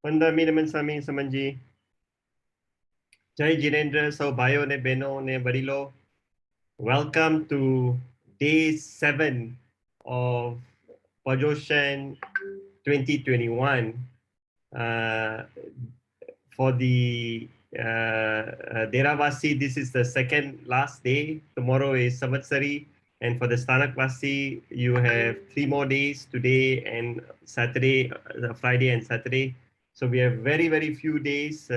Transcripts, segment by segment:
Pandami naman sa aming Samanji. Jai Jinendra, so Bayo ne Beno ne Barilo. Welcome to day 7 of Pajoshan 2021. For the Deravasi, this is the second last day. Tomorrow is Samvatsari. And for the Stanakwasi, you have 3 more days, today and Saturday, Friday and Saturday. So we have very, very few days.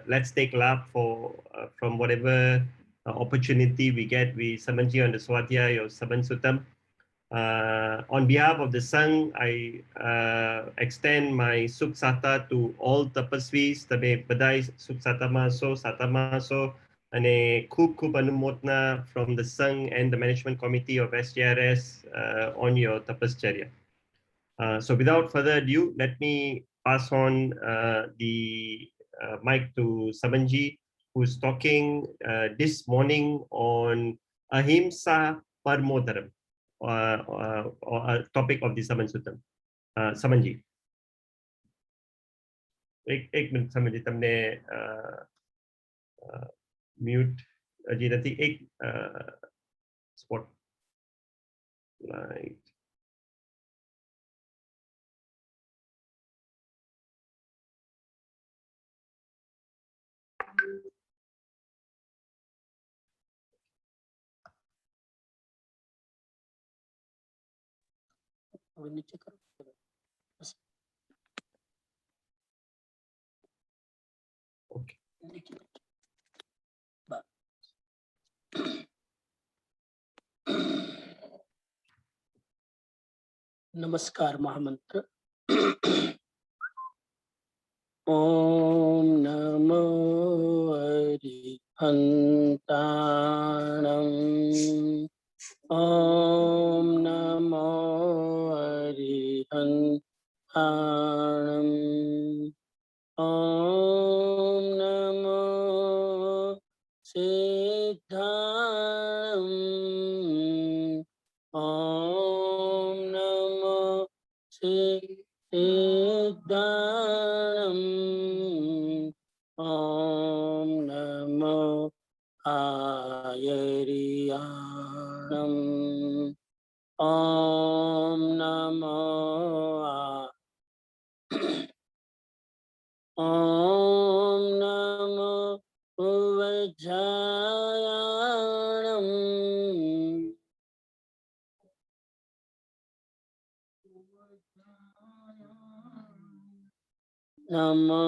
Let's take lap for from whatever opportunity we get. We Samanji on the Swatia or Saban Sutam. On behalf of the Sangh, I extend my Sukh Sata to all tapasvis, tabe badai Sukh Sata Satamaso, and a khub anumotna from the Sangh and the Management Committee of SGRS on your tapascharya. So without further ado, let me pass on the mic to Samanji, who's talking this morning on Ahimsa Parmo topic of the Saman Suttam. Samanji. एक minute समझिए तुमने mute जी नहीं एक spot light नीचे करो okay नमस्कार महामंत्र ओम नमो अरिहंताणं ओम नमो अरिहंताणं ओम नमो सिद्धाणं ओम नमो सिद्धाणं ओम नमो आयरियाणं ओम नमो ओम नमो उवज्जायाणं नमो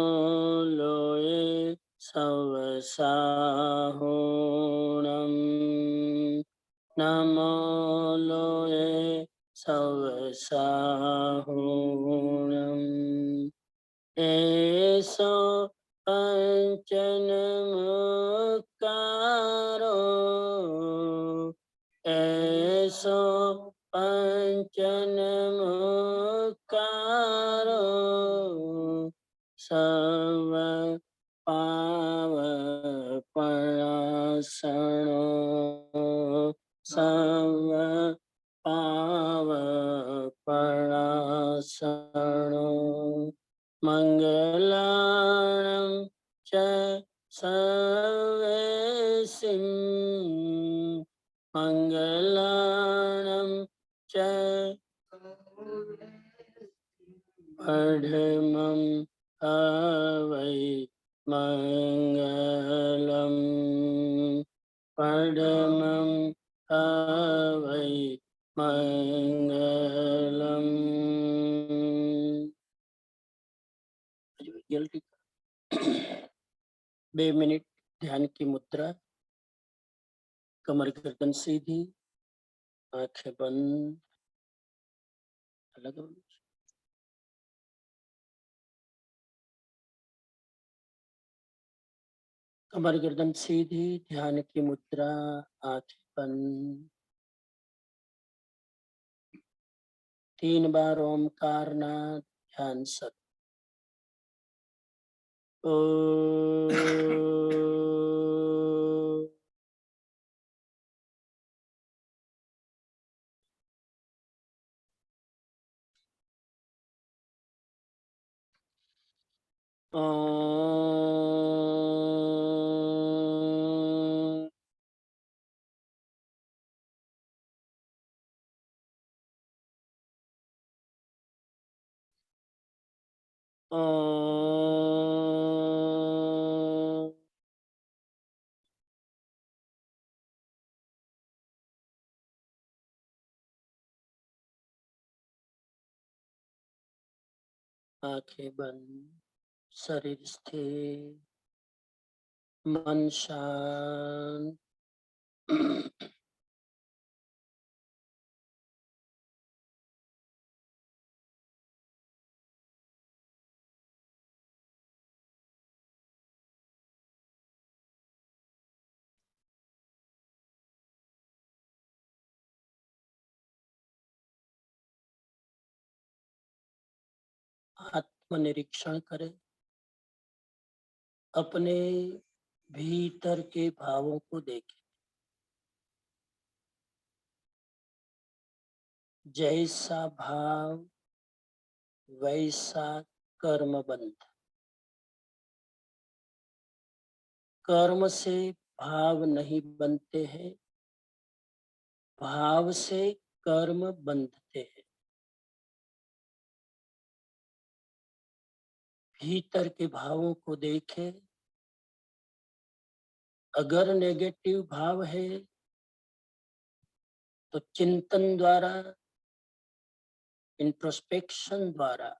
लोये सवसाहोणं नमो लोये सवसाहोणं एसो पंचनमुक्कारो एसो पंचनमुक्कारो सर्व पावपणासनो सर्व पावपणासनो मंगलानं च सर्वेसिं मंगलानं च परमं अवै मंगलं परमं अवै मंगलम् जल्दी 2 मिनट ध्यान की मुद्रा कमर गर्दन सीधी आंखें बंद अलग कमर गर्दन सीधी ध्यान की मुद्रा आंखें बंद 3 बार ओमकार नाद ध्यान सत ओ ओम। ओम। आंखें बंद, शरीर स्थिर, मन शांत। आत्मनिरीक्षण करें, अपने भीतर के भावों को देखें। जैसा भाव वैसा कर्म बंध। कर्म से भाव नहीं बनते हैं, भाव से कर्म बंधते हैं। भीतर के भावों को देखें। अगर नेगेटिव भाव है तो चिंतन द्वारा, इंट्रोस्पेक्शन द्वारा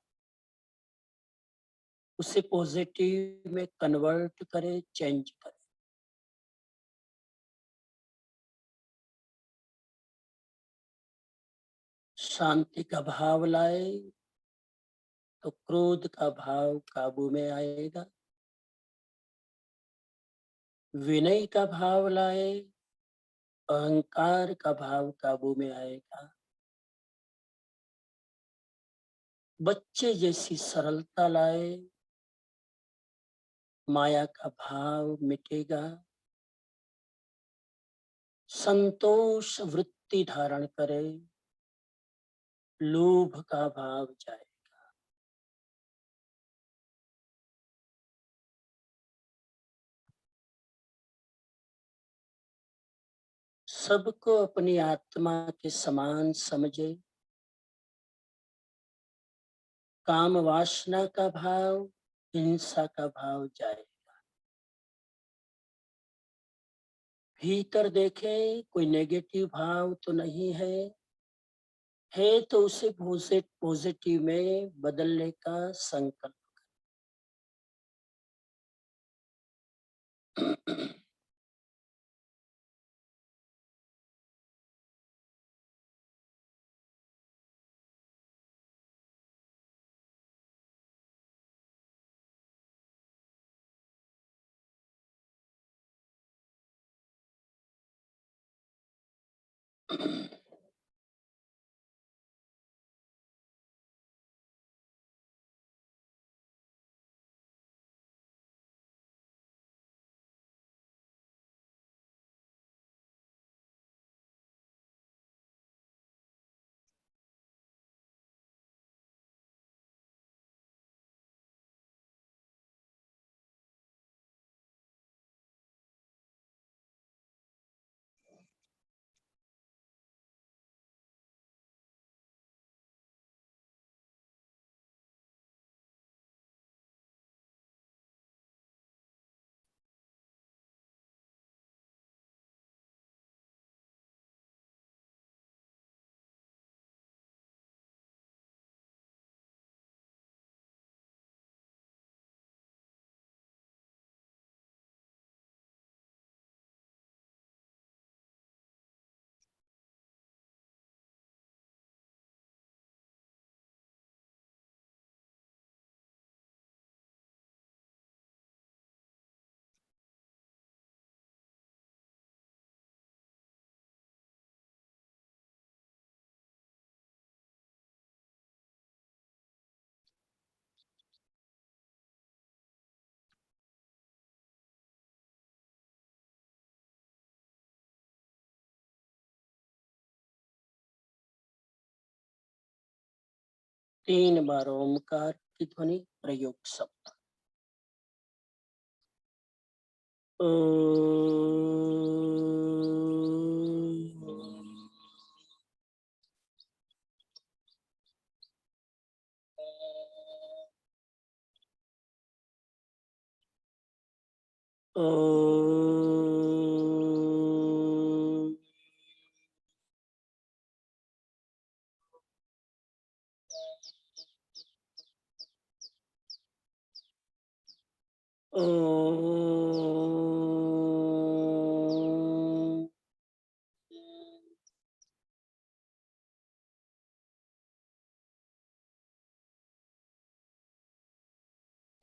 उसे पॉजिटिव में कन्वर्ट करें, चेंज करें। शांति का भाव लाए तो क्रोध का भाव काबू में आएगा। विनय का भाव लाए, अहंकार का भाव काबू में आएगा। बच्चे जैसी सरलता लाए, माया का भाव मिटेगा। संतोष वृत्ति धारण करे, लोभ का भाव जाए। सबको अपनी आत्मा के समान समझे। काम वासना का भाव, हिंसा का भाव जाए। भीतर देखे कोई नेगेटिव भाव तो नहीं है तो उसे पॉजिटिव में बदलने का संकल्प। तीन बार ओमकार की ध्वनि प्रयोग शब्द।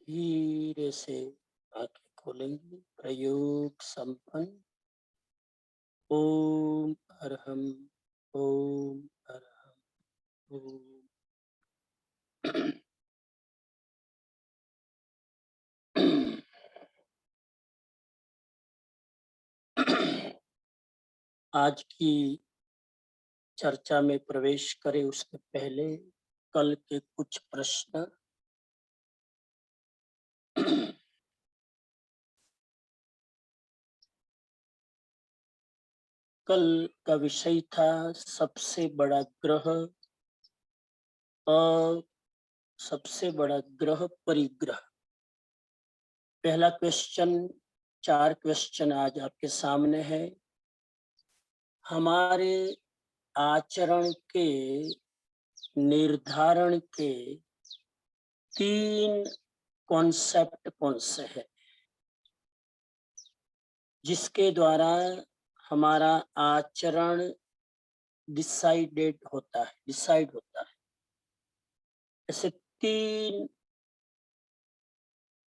धीरे से आंखें खोलेंगे। प्रयोग संपन्न। ओम अरहम, ओम अरहम, ओम। आज की चर्चा में प्रवेश करें उसके पहले कल के कुछ प्रश्न। कल का विषय था सबसे बड़ा ग्रह और सबसे बड़ा ग्रह परिग्रह। पहला क्वेश्चन, 4 क्वेश्चन आज आपके सामने है। हमारे आचरण के निर्धारण के 3 कॉन्सेप्ट कौन से हैं जिसके द्वारा हमारा आचरण डिसाइड होता है। ऐसे 3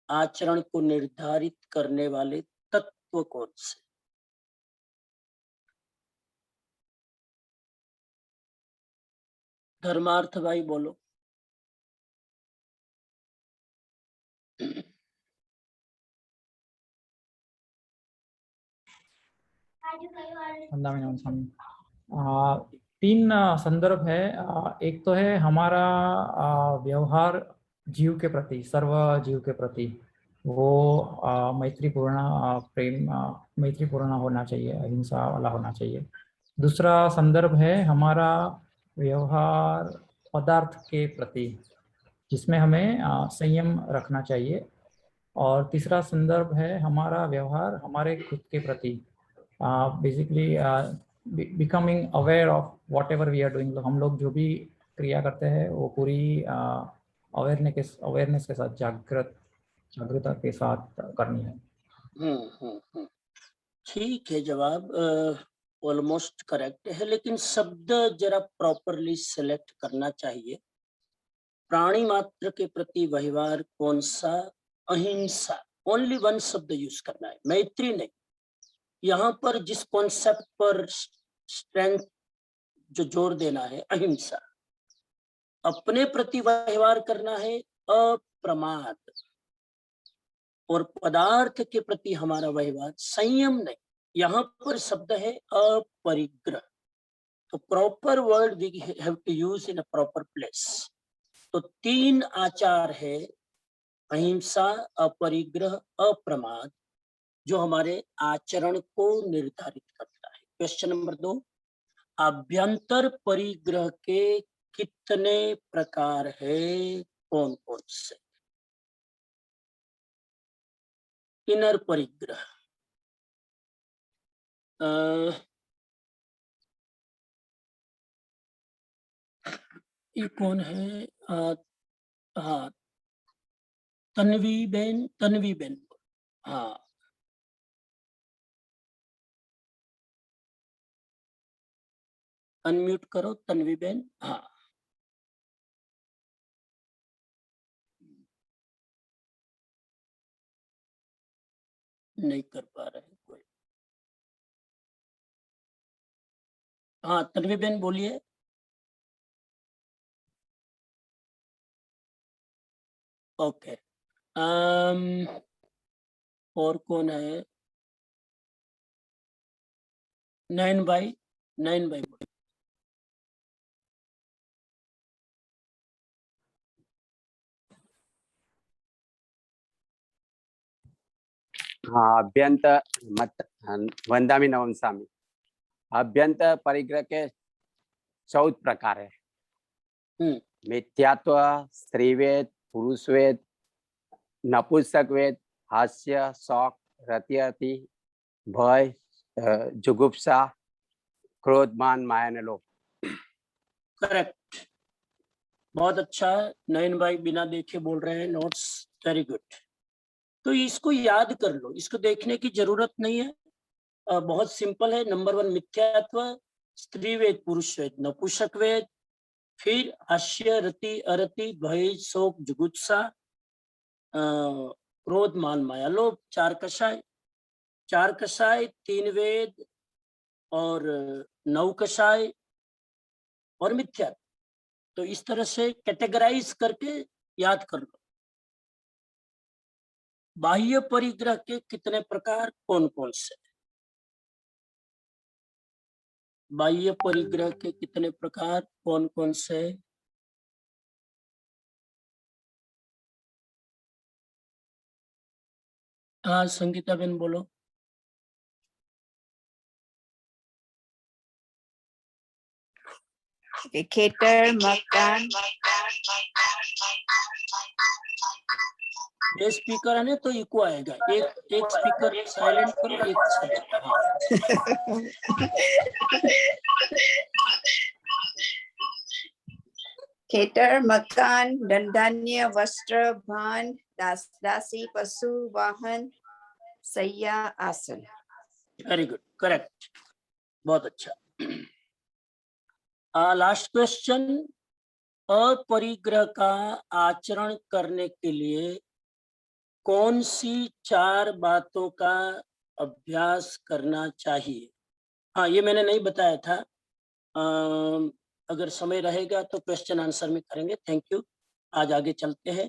आचरण को निर्धारित करने वाले तत्व कौन से? धर्मार्थ भाई बोलो। वंदामिनी स्वामी। 3 संदर्भ है। एक तो है हमारा व्यवहार जीव के प्रति, सर्व जीव के प्रति, वो मैत्रीपूर्ण प्रेम, मैत्रीपूर्ण होना चाहिए, अहिंसा वाला होना चाहिए। दूसरा संदर्भ है हमारा व्यवहार पदार्थ के प्रति, जिसमें हमें संयम रखना चाहिए। और तीसरा संदर्भ है हमारा व्यवहार हमारे खुद के प्रति, basically becoming aware of whatever we are doing. हम लोग जो भी क्रिया करते हैं वो पूरी अवेयरनेस के साथ, जागरूकता के साथ करनी है। ठीक है, जवाब ऑलमोस्ट करेक्ट है, लेकिन शब्द जरा प्रॉपरली सिलेक्ट करना चाहिए। प्राणी मात्र के प्रति व्यवहार कौन सा? अहिंसा। ओनली 1 शब्द यूज करना है, मैत्री नहीं। यहाँ पर जिस कॉन्सेप्ट पर स्ट्रेंथ जो जोर देना है, अहिंसा। अपने प्रति व्यवहार करना है अप्रमाद, और पदार्थ के प्रति हमारा व्यवहार संयम नहीं। यहाँ पर शब्द है अपरिग्रह। तो proper word we have to use in a proper place. तो 3 आचार है, अहिंसा, अपरिग्रह, अप्रमाद, जो हमारे आचरण को निर्धारित करता है। क्वेश्चन नंबर 2, अभ्यंतर परिग्रह के कितने प्रकार है, कौन कौन से? इनर परिग्रह, ये कौन है? हाँ, तन्वी बेन। हाँ, अनम्यूट करो तन्वी बेन। हाँ, नहीं कर पा रहे कोई। हाँ, तन्वी बेन बोलिए। ओके, और कौन है? नयन भाई बोलिए। हाँ, अभ्यंत मत वंदामी नवंसामी। अभ्यंत परिग्रह के 14 प्रकार है। मिथ्यात्व, स्त्रीवेद, पुरुषवेद, नपुंसक वेद, हास्य, शौक, रतियति, भय, जुगुप्सा, क्रोध, मान, माया ने लोभ। करेक्ट, बहुत अच्छा। नयन भाई बिना देखे बोल रहे हैं नोट्स, वेरी गुड। तो इसको याद कर लो, इसको देखने की जरूरत नहीं है, बहुत सिंपल है। नंबर 1 मिथ्यात्व, स्त्रीवेद, पुरुषवेद, नपुंसक वेद, फिर हास्य, रति, अरति, भय, शोक, जुगुप्सा, क्रोध, मान, माया, लोभ। 4 कषाय, 4 कषाय, 3 वेद और 9 कषाय और मिथ्यात्व। तो इस तरह से कैटेगराइज करके याद कर लो। बाह्य परिग्रह के कितने प्रकार, कौन कौन से? बाह्य परिग्रह के कितने प्रकार, कौन कौन से? हाँ संगीता बेन बोलो। क्रिकेटर, मकान। ये स्पीकर है ना तो इको आएगा। एक स्पीकर साइलेंट करो, एक साइलेंट। हाँ खेतर, मकान, दंडान्य, वस्त्र, भान, दास दासी, पशु, वाहन, सैया, आसन। वेरी गुड, करेक्ट, बहुत अच्छा। लास्ट क्वेश्चन, अपरिग्रह का आचरण करने के लिए कौन सी 4 बातों का अभ्यास करना चाहिए? हाँ ये मैंने नहीं बताया था, अगर समय रहेगा तो क्वेश्चन आंसर में करेंगे। थैंक यू, आज आगे चलते हैं।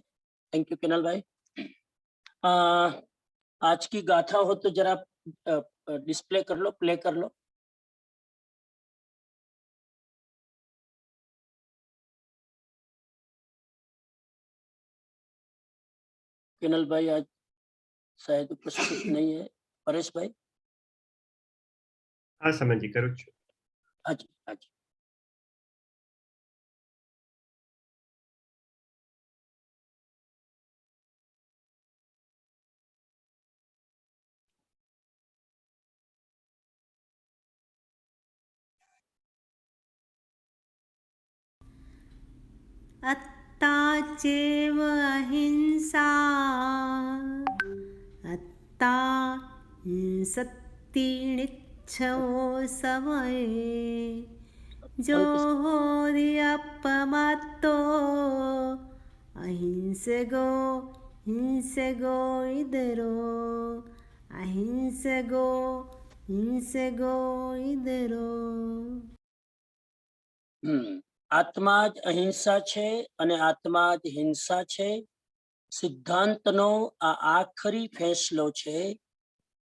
थैंक यू किनल भाई। आज की गाथा हो तो जरा डिस्प्ले कर लो, प्ले कर लो। किनल भाई आज शायद उपस्थित नहीं है। परेश भाई। हाँ समझ करो। हाँ जी, हाँ जी। अत्ता चेव अहिंसा, अत्ता सत्तिनिच्छवो समये, जो होरि अपमत्तो, अहिंसगो हिंसगो इदरो, अहिंसगो हिंसगो इदरो। આત્મા જ અહિંસા છે અને આત્મા જ હિંસા છે। સિદ્ધાંતનો આ આખરી ફેસલો છે।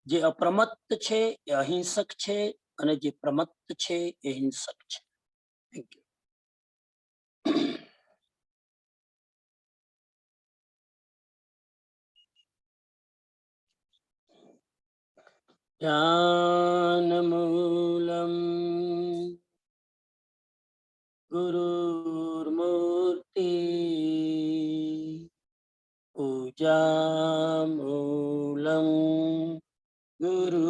જે અપ્રમત્ત છે એ અહિંસક છે અને જે પ્રમત્ત છે એ હિંસક છે। Thank you. ज्ञानमूलं गुरुर्मूर्ति, पूजामूलं गुरुपदम्,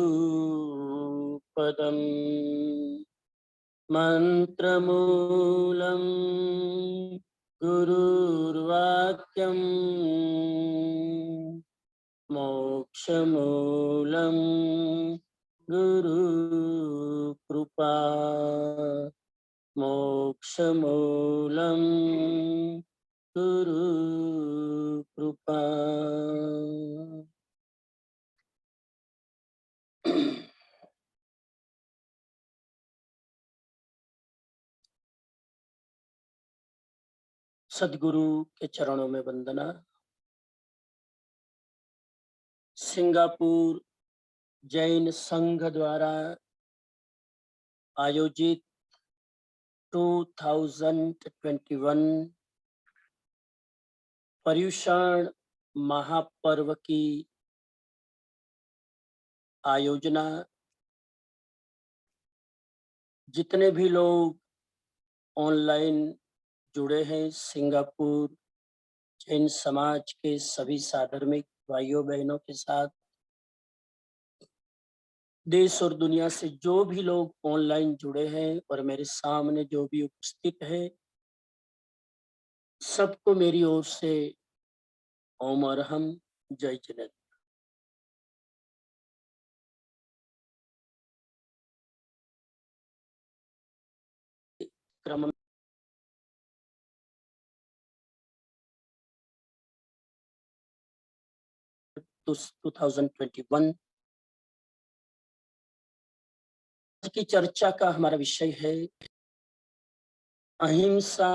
मंत्रमूलं गुरुर्वाक्यम्, मोक्षमूलं गुरुकृपा, मोक्षमूलं गुरुकृपा। सद्गुरु के चरणों में वंदना। सिंगापुर जैन संघ द्वारा आयोजित 2021 पर्युषण महापर्व की आयोजना, जितने भी लोग ऑनलाइन जुड़े हैं, सिंगापुर जैन समाज के सभी साधर्मिक भाइयों बहनों के साथ, देश और दुनिया से जो भी लोग ऑनलाइन जुड़े हैं और मेरे सामने जो भी उपस्थित है, सबको मेरी ओर से ओम अरहम, जय जिनेन्द्र। क्रम 2021 की चर्चा का हमारा विषय है अहिंसा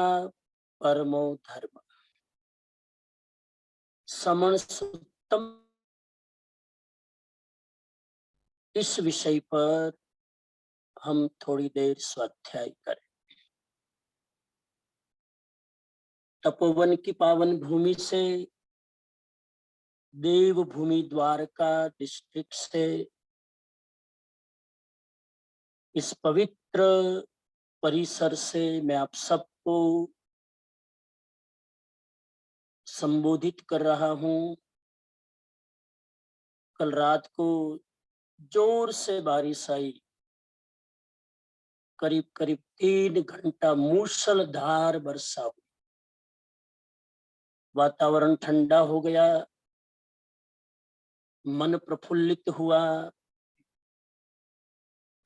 परमो धर्म, समण सुत्तम। इस विषय पर हम थोड़ी देर स्वाध्याय करें। तपोवन की पावन भूमि से, देवभूमि द्वारका डिस्ट्रिक्ट से, इस पवित्र परिसर से मैं आप सबको संबोधित कर रहा हूं। कल रात को जोर से बारिश आई, करीब करीब 3 घंटा मूसलाधार वर्षा हुई, वातावरण ठंडा हो गया, मन प्रफुल्लित हुआ,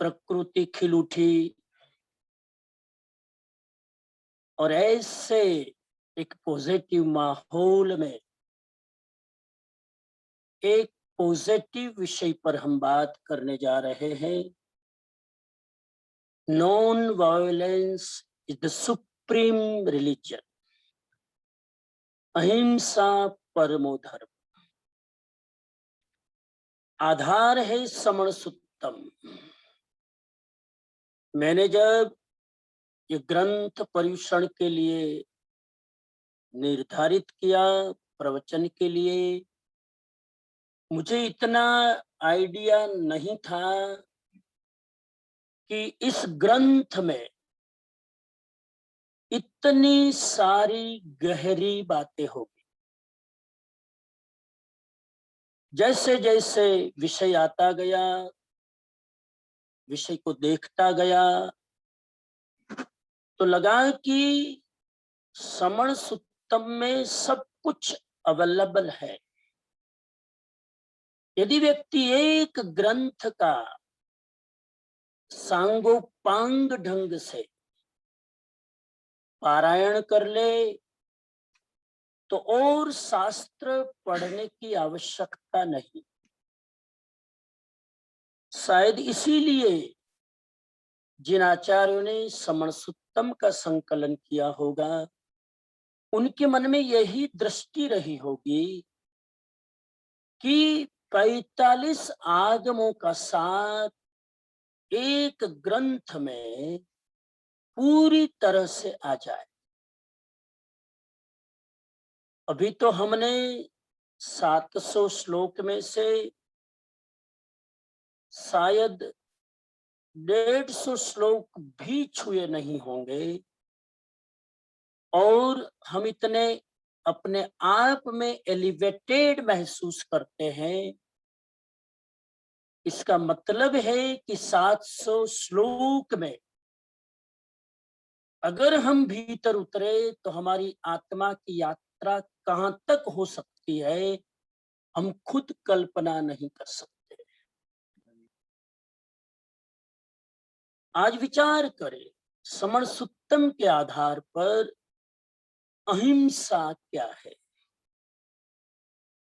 प्रकृति खिल उठी और ऐसे एक पॉजिटिव माहौल में एक पॉजिटिव विषय पर हम बात करने जा रहे हैं। Non violence is the supreme religion, अहिंसा परमो धर्म, आधार है समण सुत्तम। मैंने जब ये ग्रंथ पर्युषण के लिए निर्धारित किया, प्रवचन के लिए, मुझे इतना आइडिया नहीं था कि इस ग्रंथ में इतनी सारी गहरी बातें होगी। जैसे जैसे विषय आता गया, विषय को देखता गया, तो लगा कि समण सुत्तम में सब कुछ अवेलेबल है। यदि व्यक्ति एक ग्रंथ का सांगोपांग ढंग से पारायण कर ले तो और शास्त्र पढ़ने की आवश्यकता नहीं। शायद इसीलिए जिन आचार्यों ने समण सुत्तम का संकलन किया होगा, उनके मन में यही दृष्टि रही होगी कि 45 आगमों का साथ एक ग्रंथ में पूरी तरह से आ जाए। अभी तो हमने 700 श्लोक में से शायद 150 श्लोक भी छुए नहीं होंगे, और हम इतने अपने आप में एलिवेटेड महसूस करते हैं। इसका मतलब है कि 700 श्लोक में अगर हम भीतर उतरे तो हमारी आत्मा की यात्रा कहां तक हो सकती है, हम खुद कल्पना नहीं कर सकते। आज विचार करें, समण सुत्तम के आधार पर अहिंसा क्या है।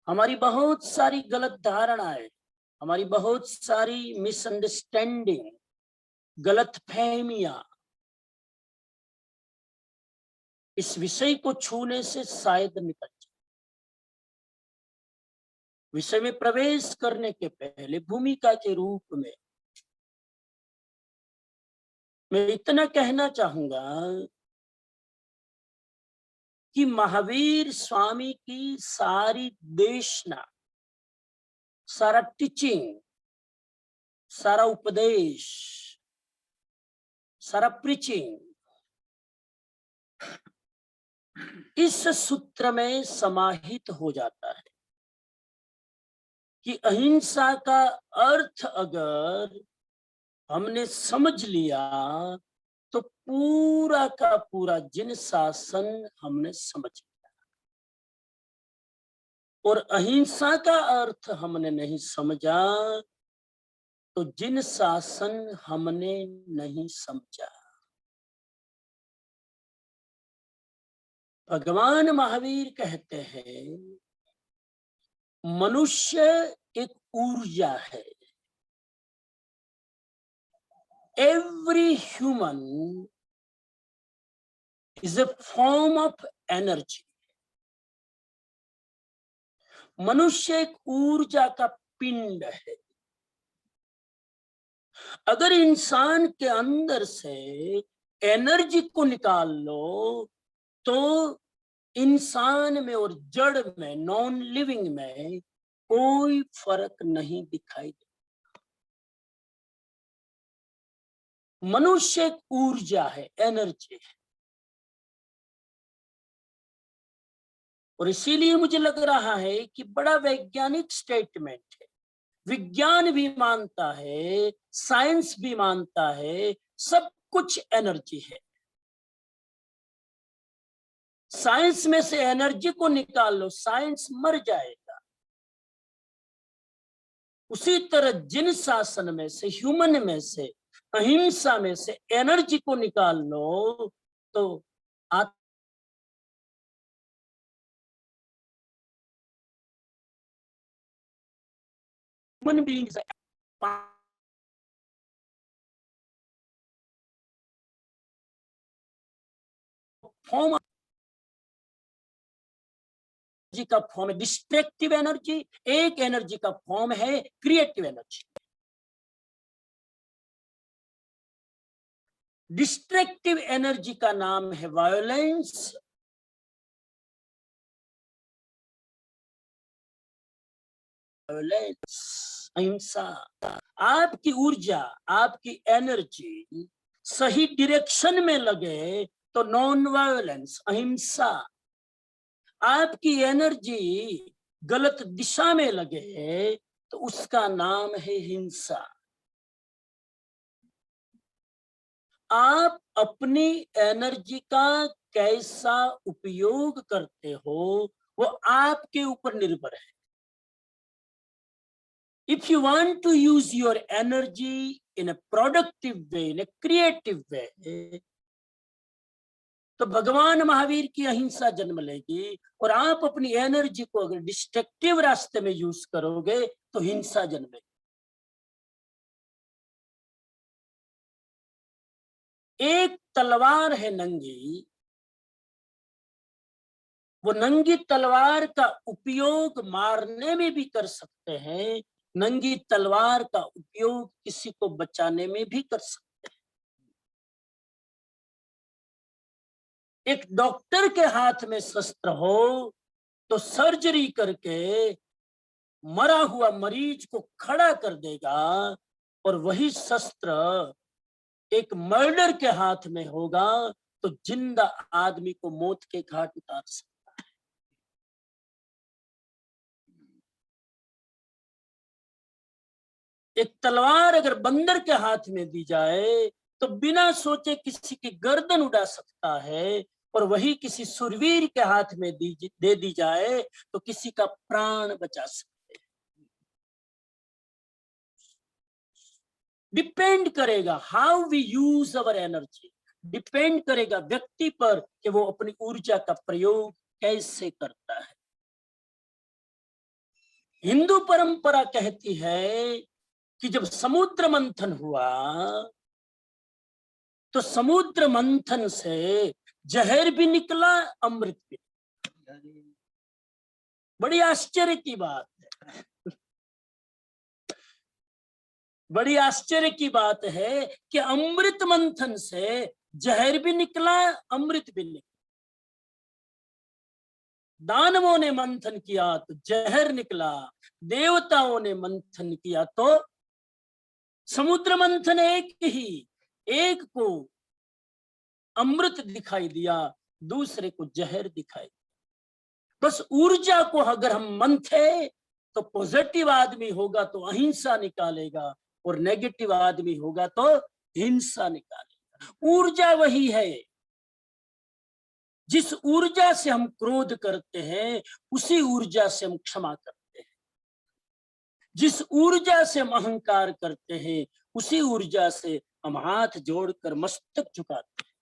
हमारी बहुत सारी गलत धारणाएं, हमारी बहुत सारी मिसअंडरस्टैंडिंग, गलत फहमियां इस विषय को छूने से शायद निकल जाए। विषय में प्रवेश करने के पहले भूमिका के रूप में मैं इतना कहना चाहूंगा कि महावीर स्वामी की सारी देशना, सारा टीचिंग सारा उपदेश, सारा प्रीचिंग इस सूत्र में समाहित हो जाता है कि अहिंसा का अर्थ अगर हमने समझ लिया तो पूरा का पूरा जिन शासन हमने समझ लिया, और अहिंसा का अर्थ हमने नहीं समझा तो जिन शासन हमने नहीं समझा। भगवान महावीर कहते हैं मनुष्य एक ऊर्जा है। Every human is a form of energy. मनुष्य एक ऊर्जा का पिंड है। अगर इंसान के अंदर से एनर्जी को निकाल लो तो इंसान में और जड़ में, नॉन लिविंग में कोई फर्क नहीं दिखाई देता। मनुष्य एक ऊर्जा है, एनर्जी है। और इसीलिए मुझे लग रहा है कि बड़ा वैज्ञानिक स्टेटमेंट है। विज्ञान भी मानता है, साइंस भी मानता है, सब कुछ एनर्जी है। साइंस में से एनर्जी को निकाल लो, साइंस मर जाएगा। उसी तरह जिन शासन में से, ह्यूमन में से, अहिंसा में से एनर्जी को निकाल लो तो ह्यूमन बीइंग्स फॉर्म का फॉर्म है डिस्ट्रक्टिव एनर्जी, एक एनर्जी का फॉर्म है क्रिएटिव एनर्जी। डिस्ट्रक्टिव एनर्जी का नाम है वायोलेंस, अहिंसा। आपकी ऊर्जा, आपकी एनर्जी सही डायरेक्शन में लगे तो नॉन वायोलेंस, अहिंसा। आपकी एनर्जी गलत दिशा में लगे तो उसका नाम है हिंसा। आप अपनी एनर्जी का कैसा उपयोग करते हो वो आपके ऊपर निर्भर है। If you want to use your energy in a productive way, in a creative way, तो भगवान महावीर की अहिंसा जन्म लेगी। और आप अपनी एनर्जी को अगर डिस्ट्रक्टिव रास्ते में यूज करोगे तो हिंसा जन्मेगी। एक तलवार है नंगी, वो नंगी तलवार का उपयोग मारने में भी कर सकते हैं, नंगी तलवार का उपयोग किसी को बचाने में भी कर सकते हैं। एक डॉक्टर के हाथ में शस्त्र हो तो सर्जरी करके मरा हुआ मरीज को खड़ा कर देगा, और वही शस्त्र एक मर्डर के हाथ में होगा तो जिंदा आदमी को मौत के घाट उतार सकता है। एक तलवार अगर बंदर के हाथ में दी जाए तो बिना सोचे किसी की गर्दन उड़ा सकता है, और वही किसी सुरवीर के हाथ में दे दी जाए तो किसी का प्राण बचा सकते हैं। डिपेंड करेगा how we use our energy, depend करेगा व्यक्ति पर कि वो अपनी ऊर्जा का प्रयोग कैसे करता है। हिंदू परंपरा कहती है कि जब समुद्र मंथन हुआ तो समुद्र मंथन से जहर भी निकला, अमृत भी। बड़ी आश्चर्य की बात है, बड़ी आश्चर्य की बात है कि अमृत मंथन से जहर भी निकला, अमृत भी निकला। दानवों ने मंथन किया तो जहर निकला, देवताओं ने मंथन किया तो समुद्र मंथन एक को अमृत दिखाई दिया, दूसरे को जहर दिखाई दिया। बस ऊर्जा को अगर हम मंथे तो पॉजिटिव आदमी होगा तो अहिंसा निकालेगा, और नेगेटिव आदमी होगा तो हिंसा निकालेगा। ऊर्जा वही है। जिस ऊर्जा से हम क्रोध करते हैं उसी ऊर्जा से हम क्षमा करते हैं। जिस ऊर्जा से हम अहंकार करते हैं उसी ऊर्जा से हम हाथ जोड़कर मस्तक झुकाते हैं।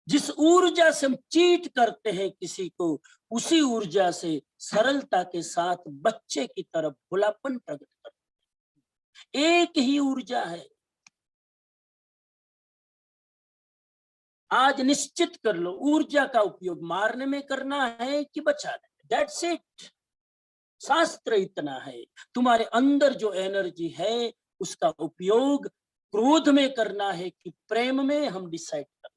जिस ऊर्जा से हम चीट करते हैं किसी को, उसी ऊर्जा से सरलता के साथ बच्चे की तरफ भोलापन प्रकट करते हैं। एक ही ऊर्जा है। आज निश्चित कर लो ऊर्जा का उपयोग मारने में करना है कि बचाने में। That's it. शास्त्र इतना है। तुम्हारे अंदर जो एनर्जी है उसका उपयोग क्रोध में करना है कि प्रेम में, हम डिसाइड करना।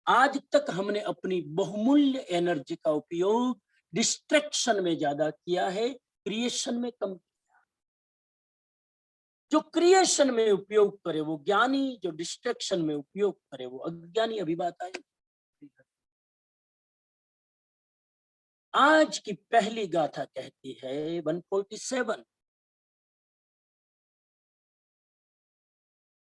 आज तक हमने अपनी बहुमूल्य एनर्जी का उपयोग डिस्ट्रैक्शन में ज्यादा किया है, क्रिएशन में कम किया। जो क्रिएशन में उपयोग करे वो ज्ञानी, जो डिस्ट्रैक्शन में उपयोग करे वो अज्ञानी। अभी बात आई। आज की पहली गाथा कहती है 147।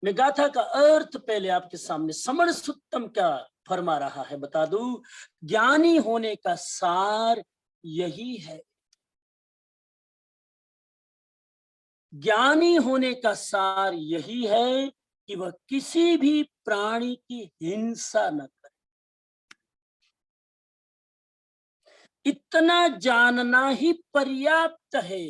मैं गाथा का अर्थ पहले आपके सामने समण सुत्तम क्या फरमा रहा है बता दूं। ज्ञानी होने का सार यही है। ज्ञानी होने का सार यही है कि वह किसी भी प्राणी की हिंसा न करे। इतना जानना ही पर्याप्त है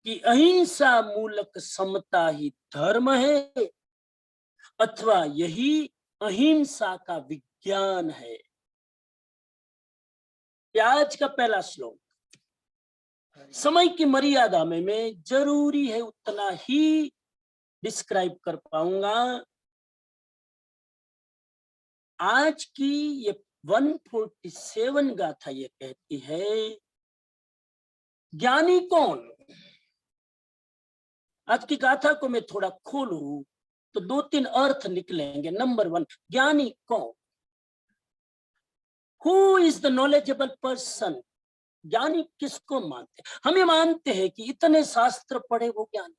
कि अहिंसा मूलक समता ही धर्म है, अथवा यही अहिंसा का विज्ञान है। आज का पहला श्लोक समय की मर्यादा में मैं जरूरी है उतना ही डिस्क्राइब कर पाऊंगा। आज की ये 147 गाथा ये कहती है ज्ञानी कौन। आज की गाथा को मैं थोड़ा खोलूं तो 2-3 अर्थ निकलेंगे। नंबर 1, ज्ञानी कौन। Who is the knowledgeable person. ज्ञानी किसको मानते हैं? हमें मानते हैं कि इतने शास्त्र पढ़े वो ज्ञानी,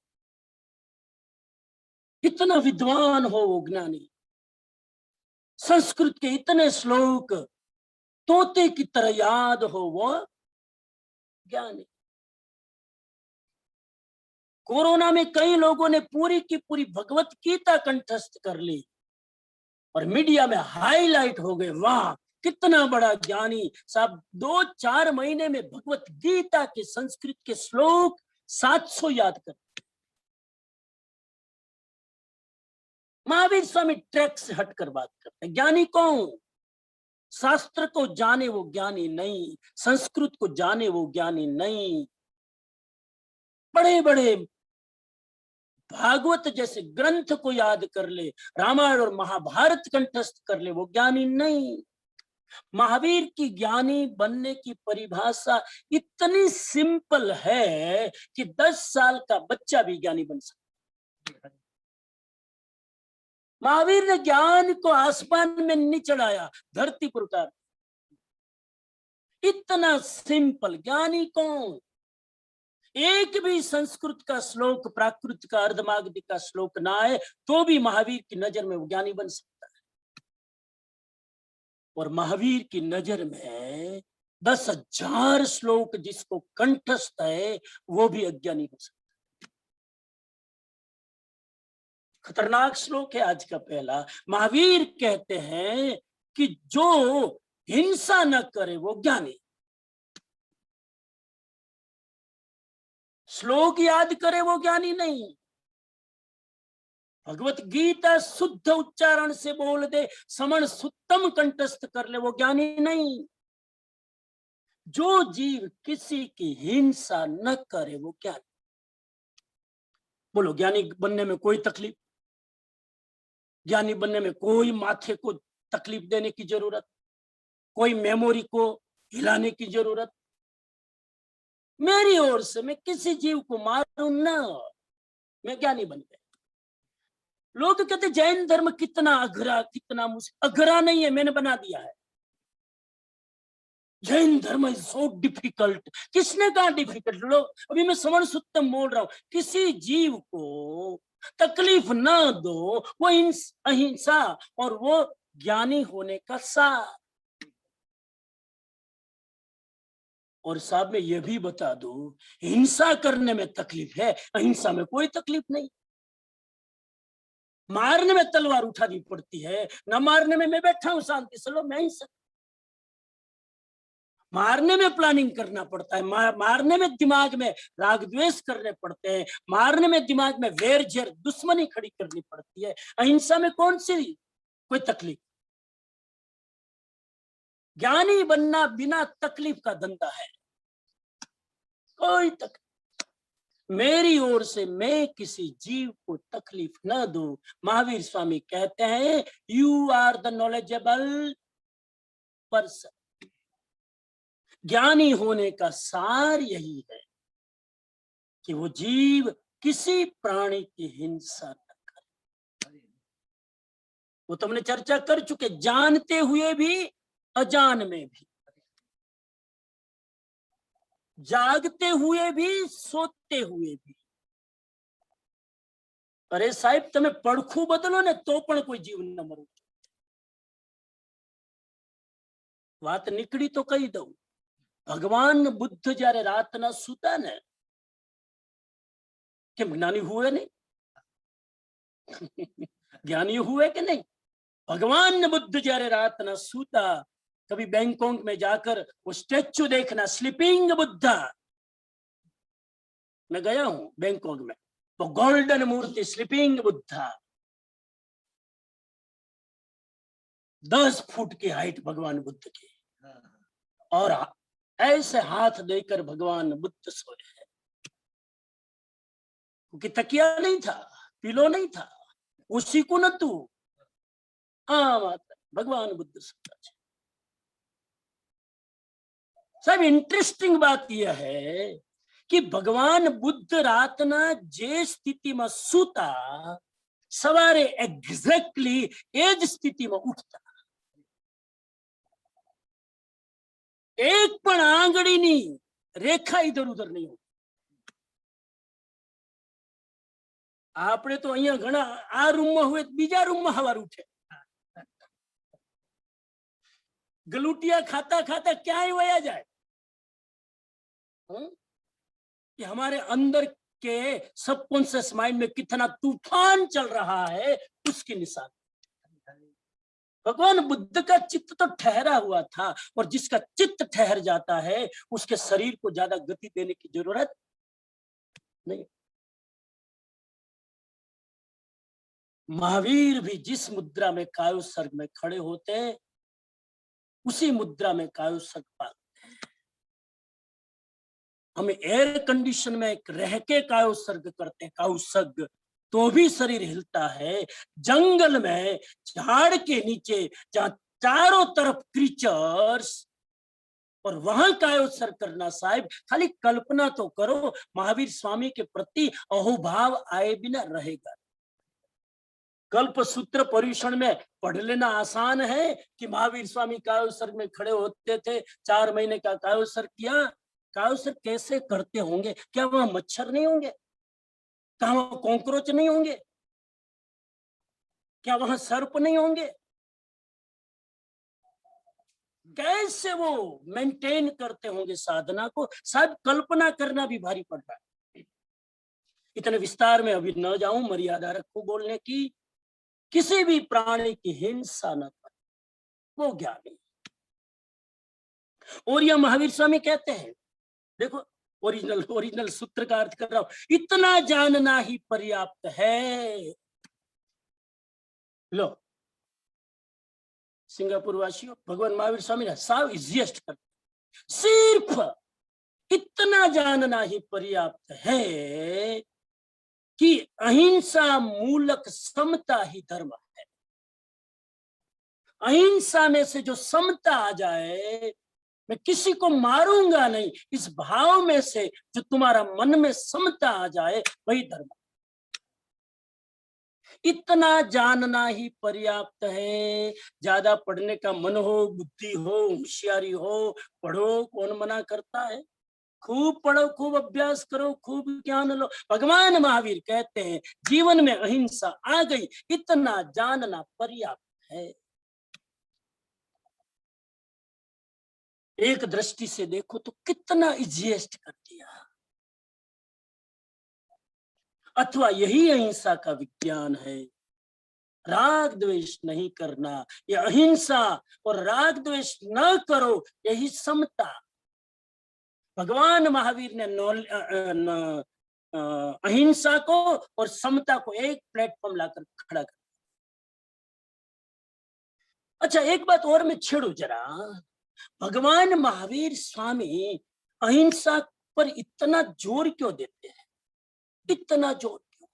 इतना विद्वान हो वो ज्ञानी, संस्कृत के इतने श्लोक तोते की तरह याद हो वो ज्ञानी। कोरोना में कई लोगों ने पूरी की पूरी भगवत गीता कंठस्थ कर ली और मीडिया में हाईलाइट हो गए, वाह कितना बड़ा ज्ञानी साहब। 2-4 महीने में भगवत गीता के संस्कृत के श्लोक 700 याद कर। महावीर स्वामी ट्रैक से हटकर बात करते हैं। ज्ञानी कौन। शास्त्र को जाने वो ज्ञानी नहीं, संस्कृत को जाने वो ज्ञानी नहीं, बड़े बड़े भागवत जैसे ग्रंथ को याद कर ले, रामायण और महाभारत कंठस्थ कर ले, वो ज्ञानी नहीं। महावीर की ज्ञानी बनने की परिभाषा इतनी सिंपल है कि 10 साल का बच्चा भी ज्ञानी बन सकता है। महावीर ने ज्ञान को आसमान में नहीं चढ़ाया, धरती पर उतार। इतना सिंपल। ज्ञानी कौन। एक भी संस्कृत का श्लोक, प्राकृत का, अर्धमागधी का श्लोक ना आए तो भी महावीर की नजर में वो ज्ञानी बन सकता है। और महावीर की नजर में 10,000 श्लोक जिसको कंठस्थ है वो भी अज्ञानी हो सकता है। खतरनाक श्लोक है आज का पहला। महावीर कहते हैं कि जो हिंसा न करे वो ज्ञानी। श्लोक याद करे वो ज्ञानी नहीं। भगवत गीता शुद्ध उच्चारण से बोल दे, समण सुत्तम कंठस्थ कर ले, वो ज्ञानी नहीं। जो जीव किसी की हिंसा न करे वो ज्ञानी। बोलो ज्ञानी बनने में कोई तकलीफ, ज्ञानी बनने में कोई माथे को तकलीफ देने की जरूरत, कोई मेमोरी को हिलाने की जरूरत, मेरी ओर से मैं किसी जीव को मारूं ना, मैं ज्ञानी बन गया। लोग कहते जैन धर्म कितना अघरा, कितना मुश्किल। अघरा नहीं है, मैंने बना दिया है। जैन धर्म इज सो डिफिकल्ट। किसने कहा डिफिकल्ट? लोग, अभी मैं श्रवण सुत्तम बोल रहा हूं, किसी जीव को तकलीफ ना दो, वो अहिंसा और वो ज्ञानी होने का सार। और साहब मैं ये भी बता दूं, हिंसा करने में तकलीफ है, अहिंसा में कोई तकलीफ नहीं। मारने में तलवार उठानी पड़ती है, न मारने में मैं बैठा हूं शांति से, लो मैं हिंसा। मारने में प्लानिंग करना पड़ता है, मारने में दिमाग में राग द्वेष करने पड़ते हैं, मारने में दिमाग में वैर जर दुश्मनी खड़ी करनी पड़ती है। अहिंसा में कौन सी कोई तकलीफ? ज्ञानी बनना बिना तकलीफ का धंधा है, कोई तकलीफ। मेरी ओर से मैं किसी जीव को तकलीफ न दूं। महावीर स्वामी कहते हैं you are the knowledgeable person. ज्ञानी होने का सार यही है कि वो जीव किसी प्राणी की हिंसा न करे। वो तुमने चर्चा कर चुके, जानते हुए भी अजान में भी, जागते हुए भी सोते हुए भी। अरे साहिब તમે પડખું બદલો ને તો પણ કોઈ જીવ ન મરે। વાત નીકળી તો કહી દઉં। ભગવાન બુદ્ધ જ્યારે રાતના સૂતા ને, કેમ જ્ઞાની हुए नहीं? ज्ञानी हुए कि नहीं? भगवान बुद्ध જ્યારે રાતના સૂતા, कभी बैंकॉक में जाकर वो स्टैच्यू देखना, स्लीपिंग बुद्धा। मैं गया हूं बैंकॉक में, वो गोल्डन मूर्ति स्लीपिंग बुद्धा, 10 फुट की हाइट भगवान बुद्ध की, और ऐसे हाथ देकर भगवान बुद्ध सोए हैं। क्योंकि तकिया नहीं था, पिलो नहीं था, उसी को न तू। हाँ, भगवान बुद्ध सोता है। सब इंटरेस्टिंग बात यह है कि भगवान बुद्ध रातना जे स्थिति में सूता, सवारे एग्जैक्टली एज स्थिति में उठता। एक पण आंगળી ની રેખા इधर उधर नहीं हो। આપણે તો અહીંયા ઘણા આ રૂમમાં હોય બીજા રૂમમાં હવાર ઉઠે, ગલુટિયા खाता खाता क्या ही वया जाए। कि हमारे अंदर के सबकॉन्शियस माइंड में कितना तूफान चल रहा है, उसकी निशान। भगवान बुद्ध का चित्त तो ठहरा हुआ था, और जिसका चित्त ठहर जाता है उसके शरीर को ज्यादा गति देने की जरूरत नहीं। महावीर भी जिस मुद्रा में कायोत्सर्ग में खड़े होते हैं, उसी मुद्रा में कायोत्सर्ग पाते हैं। हमें एयर कंडीशन में रह के कायोत्सर्ग करते हैं, कायोत्सर्ग, तो भी शरीर हिलता है। जंगल में झाड़ के नीचे जहां चारों तरफ क्रीचर्स, और वहां कायोत्सर्ग करना साहिब, खाली कल्पना तो करो, महावीर स्वामी के प्रति अहोभाव आए बिना रहेगा। कल्प सूत्र पर्यूषण में पढ़ लेना आसान है कि महावीर स्वामी कायोत्सर्ग में खड़े होते थे, 4 महीने का कायोत्सर्ग किया। कायोत्सर्ग कैसे करते होंगे? क्या वहां मच्छर नहीं होंगे? क्या वहां कॉकरोच नहीं होंगे? क्या वहां सर्प नहीं होंगे? कैसे वो मेंटेन करते होंगे साधना को? शायद कल्पना करना भी भारी पड़ रहा है। इतने विस्तार में अभी न जाऊं, मर्यादा रखूं बोलने की। किसी भी प्राणी की हिंसा न करे, वो ज्ञानी। और यह महावीर स्वामी कहते हैं, देखो ओरिजिनल सूत्र का अर्थ कर रहा हूं, इतना जानना ही पर्याप्त है। लो सिंगापुर वासियों, भगवान महावीर स्वामी ने साव इजिएस्ट कर, सिर्फ इतना जानना ही पर्याप्त है कि अहिंसा मूलक समता ही धर्म है। अहिंसा में से जो समता आ जाए, मैं किसी को मारूंगा नहीं, इस भाव में से जो तुम्हारा मन में समता आ जाए वही धर्म। इतना जानना ही पर्याप्त है। ज्यादा पढ़ने का मन हो, बुद्धि हो, होशियारी हो, पढ़ो, कौन मना करता है। खूब पढ़ो, खूब अभ्यास करो, खूब ज्ञान लो। भगवान महावीर कहते हैं जीवन में अहिंसा आ गई, इतना जानना पर्याप्त है। एक दृष्टि से देखो तो कितना इजिएस्ट कर दिया। अथवा यही अहिंसा का विज्ञान है, राग द्वेष नहीं करना। ये अहिंसा और राग द्वेष न करो, यही समता। भगवान महावीर ने अहिंसा को और समता को एक प्लेटफॉर्म लाकर खड़ा कर। अच्छा, एक बात और मैं छेड़ू जरा। भगवान महावीर स्वामी अहिंसा पर इतना जोर क्यों देते हैं? इतना जोर क्यों?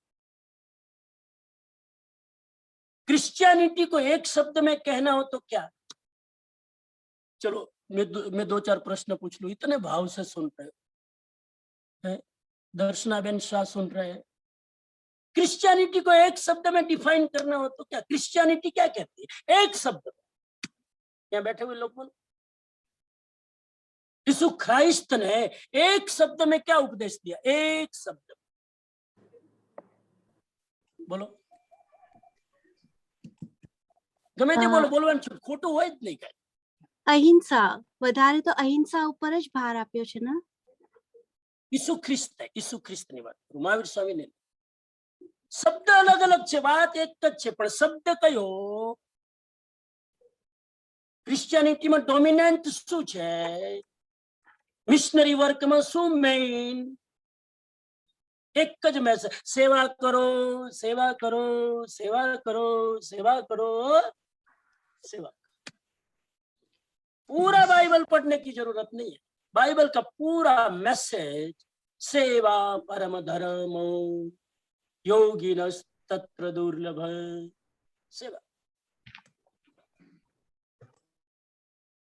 क्रिश्चियनिटी को एक शब्द में कहना हो तो क्या? चलो मैं दो चार प्रश्न पूछ लूं, इतने भाव से सुन रहे हैं। दर्शनाबेन शाह सुन रहे हैं। क्रिश्चियनिटी को एक शब्द में डिफाइन करना हो तो क्या? क्रिश्चियनिटी क्या कहती है? एक शब्द में। यहाँ बैठे हुए लोग बोलो, यीशु क्राइस्ट ने एक शब्द में क्या उपदेश दिया? एक शब्द बोलो, गमे ते बोलो, बोलવાનું છું, ખોટું હોય જ નહીં કાંઈ। અહિંસા, વધારે તો અહિંસા ઉપર જ ભાર આપ્યો છે ને। यीशु ख्रिस्तની વાત કરું, મહાવીર સ્વામીને। શબ્દ અલગ અલગ છે, વાત એક જ છે, પણ શબ્દ કયો? ક્રિશ્ચિયનિટીમાં ડોમિનન્ટ શું છે? મિશનરી વર્કમાં શું મેઇન? एक ज मैसेज, सेवा करो, सेवा करो, सेवा करो, सेवा करो, सेवा। पूरा बाइबल पढ़ने की जरूरत नहीं है। बाइबल का पूरा मैसेज सेवा परम धर्म, योगिनस् तत्र दुर्लभ। सेवा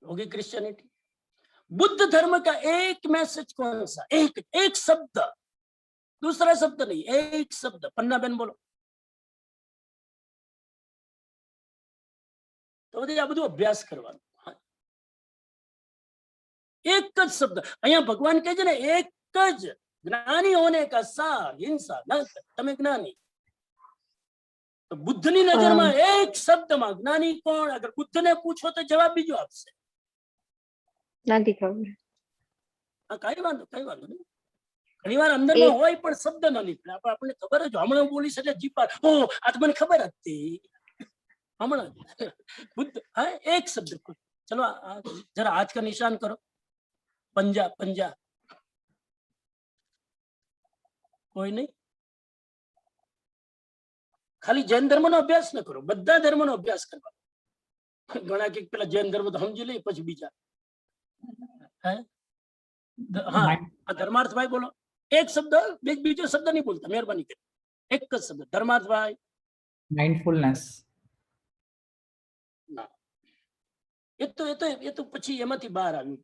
होगी क्रिश्चियनिटी। बुद्ध धर्म का एक मैसेज कौन सा? एक शब्द, दूसरा शब्द नहीं, एक शब्द। पन्ना बेन बोलो। तो आ બધું અભ્યાસ કરવાનો। एक ज शब्द। અહીંયા ભગવાન કહે છે ને, એક જ જ્ઞાની होने का सार हिंसा न कर। તમે જ્ઞાની, तो बुद्धની નજરમાં એક શબ્દમાં જ્ઞાની કોણ? અગર બુદ્ધને પૂછો તો જવાબ બીજો આપશે। નથી ખબર। હા, કઈ વાંધો નહીં। ઘણી વાર અંદરમાં હોય પણ શબ્દ ન નીકળે। આપણને ખબર જ, હમણાં બોલીશ એટલે જીપ ઓ આ તો મને ખબર હતી હમણાં। बुद्ध, हाँ, एक शब्द। चलो जरा हाथ का निशान करो। पंजा, पंजा। कोई नहीं। खाली जैन धर्म नो अभ्यास न करो, बधा धर्म नो अभ्यास करवा। घणा के पेला जैन धर्म तो समझी ले, પછી બીજા। हाँ, धर्मार्थ भाई बोलो। एक शब्द, बीजो शब्द नहीं बोलता, मेहरबानी कर। एक ज शब्द। धर्मार्थ भाई। माइंडफुलनेस। ना, ये तो પછી એમાંથી બહાર આવ્યું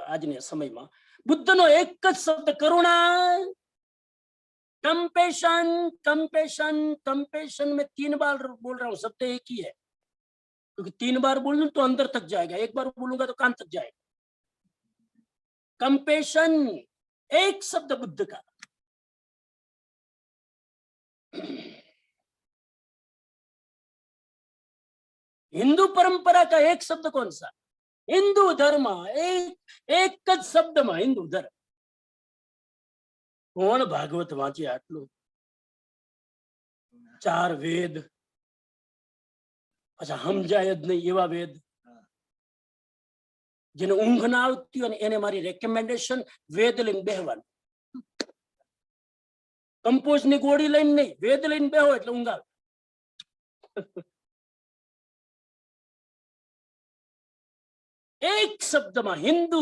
આજના સમયમાં। બુદ્ધનો એક જ શબ્દ કરુણા। कंपेशन, कंपेशन, कंपेशन में 3 बार बोल रहा हूँ, शब्द एक ही है, क्योंकि 3 बार बोलूं तो अंदर तक जाएगा, एक बार बोलूंगा तो कान तक जाएगा। कंपेशन एक शब्द बुद्ध का। हिंदू परंपरा का एक शब्द कौन सा? हिंदू धर्म। एक ज शब्द में हिंदू धर्म। कौन भागवत वांचे आटलू? 4 वेद। अच्छा, समजाय ज नहीं एवा वेद। જેને ઊંઘ ના આવતી હોય એને મારી રેકમેન્ડેશન, વેદ લઈને બેહવાનું। કંપોઝ ની ગોળી લઈને નહીં, વેદ લઈને બેહો એટલે ઊંઘ આવે। एक शब्द में हिंदू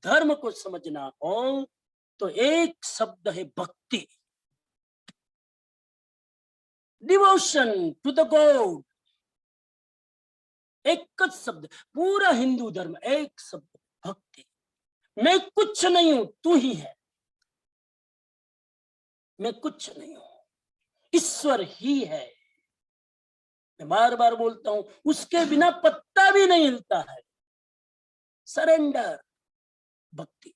धर्म को समझना हो तो एक शब्द है भक्ति, डिवोशन टू द गॉड। एक ज शब्द, पूरा हिंदू धर्म एक शब्द भक्ति। मैं कुछ नहीं हूं, तू ही है। मैं कुछ नहीं हूं, ईश्वर ही है। मैं बार बार बोलता हूं, उसके बिना पत्ता भी नहीं हिलता है। सरेंडर, भक्ति।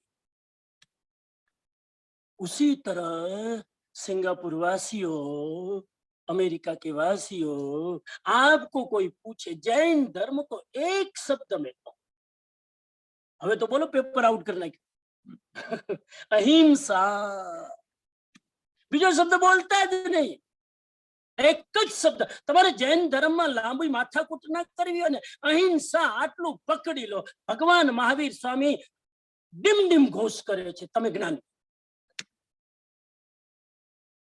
उसी तरह सिंगापुर वासियों, अमेरिका के वासियों, आपको कोई पूछे जैन धर्म को एक शब्द में तो हमें तो बोलो पेपर आउट करना की अहिंसा। बीजो शब्द बोलता है कि नहीं? एक ज शब्द તમારે જૈન ધર્મમાં લાંબી માથાકૂટ ના કરવી હોય ને, અહિંસા આટલું પકડી લો। ભગવાન મહાવીર સ્વામી ડીમ ડીમ ઘોષ કરે છે, તમે જ્ઞાની,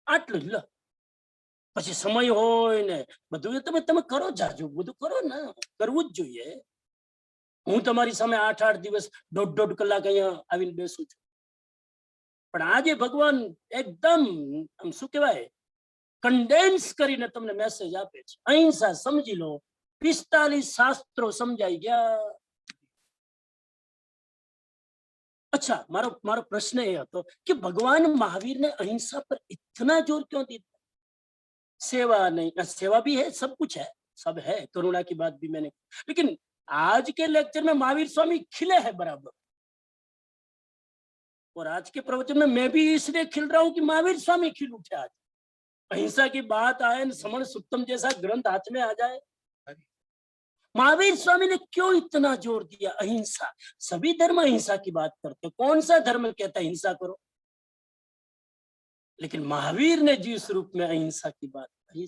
આટલું જ લો। પછી સમય હોય ને બધું તમે તમે કરો, જાજુ બધું કરો ને, કરવું જ જોઈએ। હું તમારી સામે 8-8 દિવસ 1.5 કલાક અહીંયા આવીને બેસું છું, પણ આજે ભગવાન એકદમ આમ શું કહેવાય कंडेंस કરીને તમને મેસેજ આપે છે। અહિંસા સમજી લો, 45 શાસ્ત્રો સમજાઈ ગયા। अच्छा, મારો મારો પ્રશ્ન એ હતો કે ભગવાન મહાવીર ने अहिंसा पर इतना जोर क्यों दिया? सेवा नहीं, सेवा भी है, सब कुछ है, सब है, करुणा की बात भी मैंने, लेकिन आज के लेक्चर में महावीर स्वामी खिले हैं बराबर, और आज के प्रवचन में मैं भी इसलिए खिल रहा हूं कि महावीर स्वामी खिल उठे। आज अहिंसा की बात आए, समण सुत्तम जैसा ग्रंथ हाथ में आ जाए, महावीर स्वामी ने क्यों इतना जोर दिया? अहिंसा। सभी धर्म अहिंसा की बात करते, कौन सा धर्म कहता है हिंसा करो? लेकिन महावीर ने जिस रूप में अहिंसा की बात कही,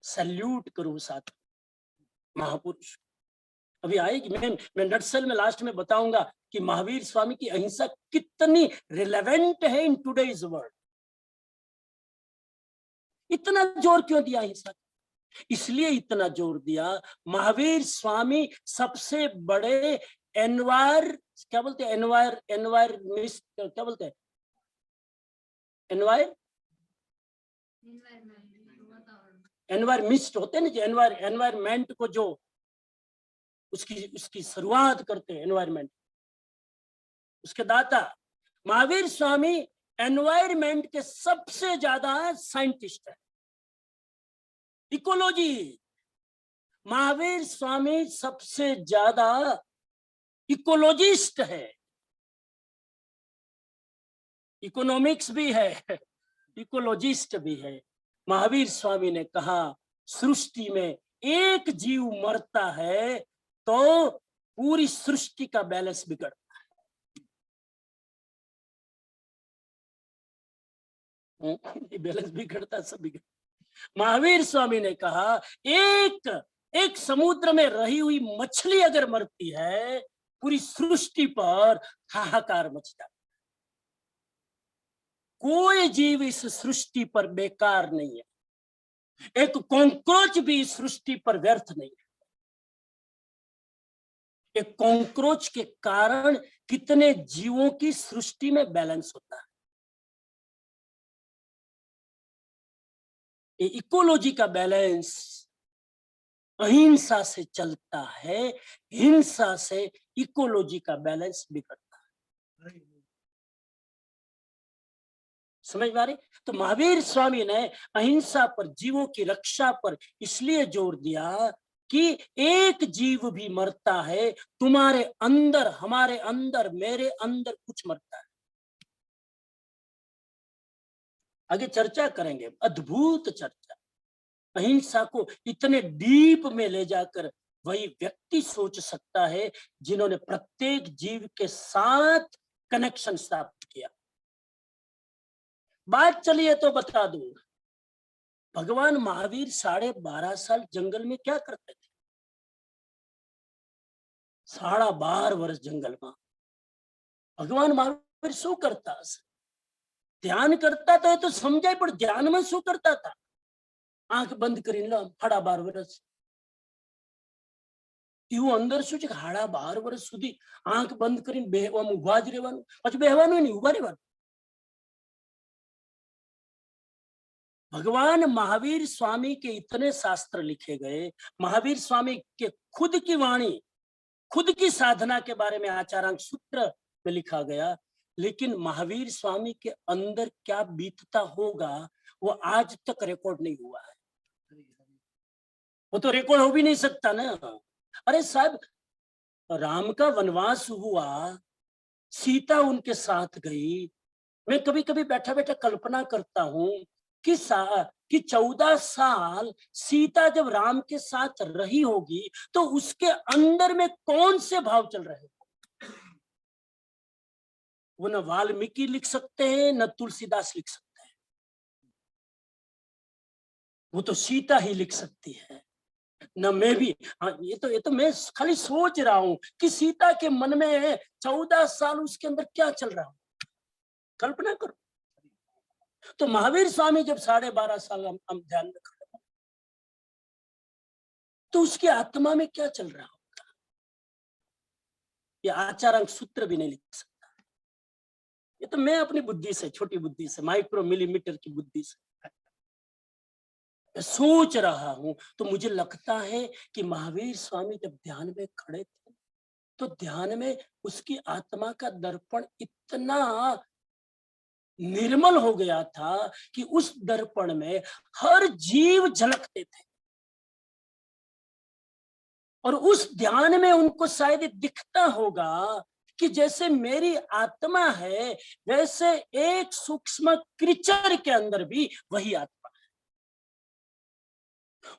सैल्यूट करूं साथ महापुरुष। अभी आएगी, मैं नटसेल में लास्ट में बताऊंगा कि महावीर स्वामी की अहिंसा कितनी रिलेवेंट है इन टुडेज वर्ल्ड। इतना जोर क्यों दिया अहिंसा? इसलिए इतना जोर दिया, महावीर स्वामी सबसे बड़े क्या बोलते हैं, क्या बोलते हैं, एनवायरमिस्ट होते हैं ना, जो एनवायरमेंट को जो उसकी शुरुआत करते हैं, एनवायरमेंट उसके दाता महावीर स्वामी एनवायरमेंट के सबसे ज्यादा साइंटिस्ट है। इकोलॉजी, महावीर स्वामी सबसे ज्यादा इकोलॉजिस्ट है। इकोनॉमिक्स भी है, इकोलॉजिस्ट भी है। महावीर स्वामी ने कहा, सृष्टि में एक जीव मरता है तो पूरी सृष्टि का बैलेंस बिगड़ता है। बैलेंस बिगड़ता, सब बिगड़ता। महावीर स्वामी ने कहा, एक समुद्र में रही हुई मछली अगर मरती है, पूरी सृष्टि पर हाहाकार मचता है। कोई जीव इस सृष्टि पर बेकार नहीं है, एक कॉकरोच भी इस सृष्टि पर व्यर्थ नहीं है। एक कॉकरोच के कारण कितने जीवों की सृष्टि में बैलेंस होता है। ये इकोलॉजी का बैलेंस अहिंसा से चलता है, हिंसा से इकोलॉजी का बैलेंस बिगड़ता है। समझ में आ रही? तो महावीर स्वामी ने अहिंसा पर, जीवों की रक्षा पर इसलिए जोर दिया कि एक जीव भी मरता है, तुम्हारे अंदर, हमारे अंदर, मेरे अंदर कुछ मरता है। आगे चर्चा करेंगे, अद्भुत चर्चा। अहिंसा को इतने डीप में ले जाकर वही व्यक्ति सोच सकता है जिन्होंने प्रत्येक जीव के साथ कनेक्शन स्थापित किया। बात चलिए तो बता दूं, भगवान महावीर 12.5 साल जंगल में क्या करते थे? 12.5 वर्ष जंगल में भगवान महावीर शू करता? ध्यान करता था तो समझाय, पर ध्यान में शू करता था? आंख बंद करीने 12.5 वर्ष એવું અંદર શું છે કે 12.5 વર્ષ સુધી આંખ બંધ કરીને બેહવામાં ઊભા જ રહેવાનું, પછી બેહવાનું નહીં, ઊભા રહેવાનું। भगवान महावीर स्वामी के इतने शास्त्र लिखे गए, महावीर स्वामी के खुद की वाणी खुद की साधना के बारे में आचारांक सूत्र में लिखा गया, लेकिन महावीर स्वामी के अंदर क्या बीतता होगा वो आज तक रिकॉर्ड नहीं हुआ है। वो तो रिकॉर्ड हो भी नहीं सकता ना। अरे साहब, राम का वनवास हुआ, सीता उनके साथ गई। मैं कभी कभी बैठा बैठा कल्पना करता हूं कि 14 साल सीता जब राम के साथ रही होगी तो उसके अंदर में कौन से भाव चल रहे हैं, वो न वाल्मीकि लिख सकते हैं न तुलसीदास लिख सकते हैं, वो तो सीता ही लिख सकती है। न मैं भी, हाँ, ये तो मैं खाली सोच रहा हूं कि सीता के मन में 14 साल उसके अंदर क्या चल रहा है, कल्पना करो। तो महावीर स्वामी जब 12.5 साल हम ध्यान में खड़े हो, तो उसकी आत्मा में क्या चल रहा होगा, ये आचारांक सूत्र भी नहीं लिख सकता। ये तो मैं अपनी बुद्धि से, छोटी बुद्धि से, माइक्रो मिलीमीटर की बुद्धि से सोच रहा हूं। तो मुझे लगता है कि महावीर स्वामी जब ध्यान में खड़े थे तो ध्यान में उसकी आत्मा का दर्पण इतना निर्मल हो गया था कि उस दर्पण में हर जीव झलकते थे, और उस ध्यान में उनको शायद दिखता होगा कि जैसे मेरी आत्मा है वैसे एक सूक्ष्म क्रीचर के अंदर भी वही आत्मा है,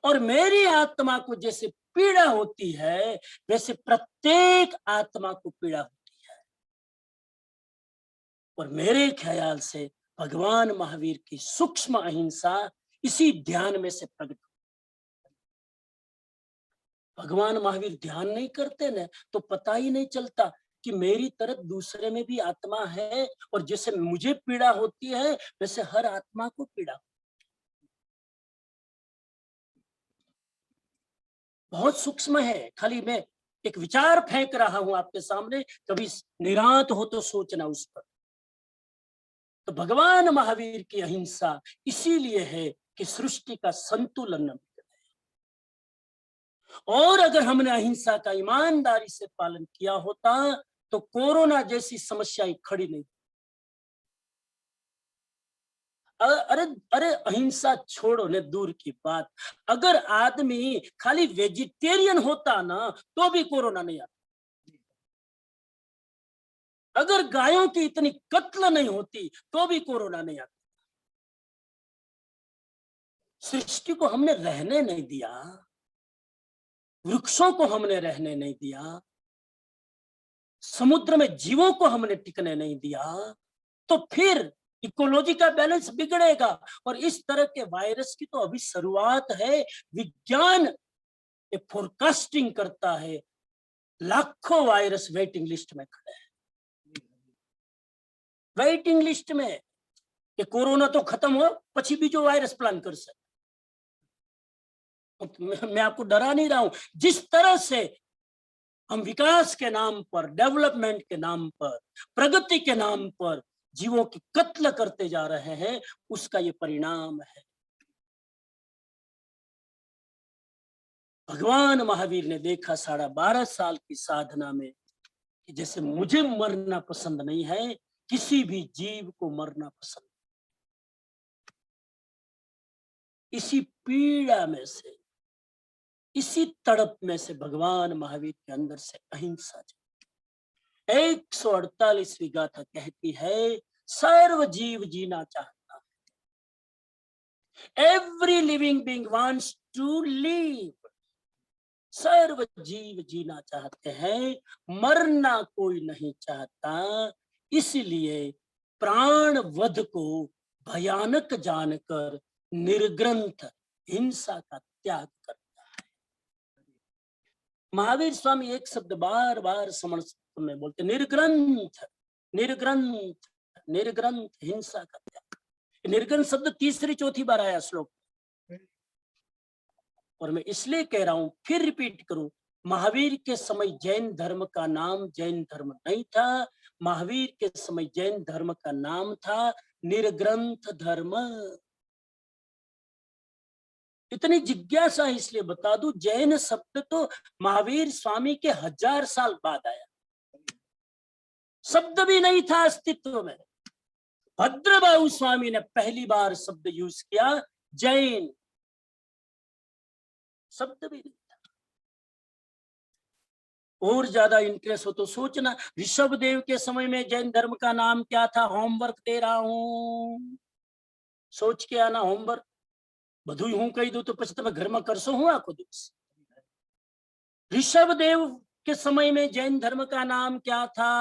और मेरी आत्मा को जैसे पीड़ा होती है वैसे प्रत्येक आत्मा को पीड़ा होती है। और मेरे ख्याल से भगवान महावीर की सूक्ष्म अहिंसा इसी ध्यान में से प्रकट। भगवान महावीर ध्यान नहीं करते ना तो पता ही नहीं चलता कि मेरी तरह दूसरे में भी आत्मा है, और जैसे मुझे पीड़ा होती है वैसे हर आत्मा को पीड़ा होती है। बहुत सूक्ष्म है, खाली मैं एक विचार फेंक रहा हूं आपके सामने, कभी निरांत हो तो सोचना उस पर। तो भगवान महावीर की अहिंसा इसीलिए है कि सृष्टि का संतुलन, और अगर हमने अहिंसा का ईमानदारी से पालन किया होता तो कोरोना जैसी समस्याएं खड़ी नहीं। अरे अरे अहिंसा छोड़ो ने दूर की बात, अगर आदमी खाली वेजिटेरियन होता ना तो भी कोरोना नहीं आता। अगर गायों की इतनी कत्ल नहीं होती तो भी कोरोना नहीं आता। सृष्टि को हमने रहने नहीं दिया, वृक्षों को हमने रहने नहीं दिया, समुद्र में जीवों को हमने टिकने नहीं दिया, तो फिर इकोलॉजी का बैलेंस बिगड़ेगा। और इस तरह के वायरस की तो अभी शुरुआत है। विज्ञान फोरकास्टिंग करता है, लाखों वायरस वेटिंग लिस्ट में खड़े हैं, वेटिंग लिस्ट में। कि कोरोना तो खत्म हो पछी भी जो वायरस प्लान कर सकते। मैं आपको डरा नहीं रहा हूं। जिस तरह से हम विकास के नाम पर, डेवलपमेंट के नाम पर, प्रगति के नाम पर जीवों की कत्ल करते जा रहे हैं, उसका ये परिणाम है। भगवान महावीर ने देखा 12.5 साल की साधना में कि जैसे मुझे मरना पसंद नहीं है, किसी भी जीव को मरना पसंद। इसी पीड़ा में से, इसी तड़प में से भगवान महावीर के अंदर से अहिंसा। 148वीं गाथा कहती है, सर्व जीव जीना चाहता है। Every living being wants to live. सर्व जीव जीना चाहते हैं, मरना कोई नहीं चाहता। इसलिए प्राण वध को भयानक जानकर निर्ग्रंथ हिंसा का त्याग करता है। महावीर स्वामी एक शब्द बार बार समझ में बोलते, निर्ग्रंथ निर्ग्रंथ निर्ग्रंथ हिंसा का त्याग। निर्ग्रंथ शब्द तीसरी चौथी बार आया श्लोक। और मैं इसलिए कह रहा हूं, फिर रिपीट करूं, महावीर के समय जैन धर्म का नाम जैन धर्म नहीं था। महावीर के समय जैन धर्म का नाम था निर्ग्रंथ धर्म। इतनी जिज्ञासा है इसलिए बता दूं, जैन शब्द तो महावीर स्वामी के 1000 साल बाद आया, शब्द भी नहीं था अस्तित्व में। भद्रबाहु स्वामी ने पहली बार शब्द यूज किया जैन, शब्द भी नहीं था। और ज्यादा इंटरेस्ट हो तो सोचना, ऋषभदेव के समय में जैन धर्म का नाम क्या था? होमवर्क दे रहा हूं, सोच के आना। होमवर्क बधुई हूं कही दो तो પછી તમે ઘરમાં કરશો હું આખો દિવસ। ऋषभदेव के समय में जैन धर्म का नाम क्या था?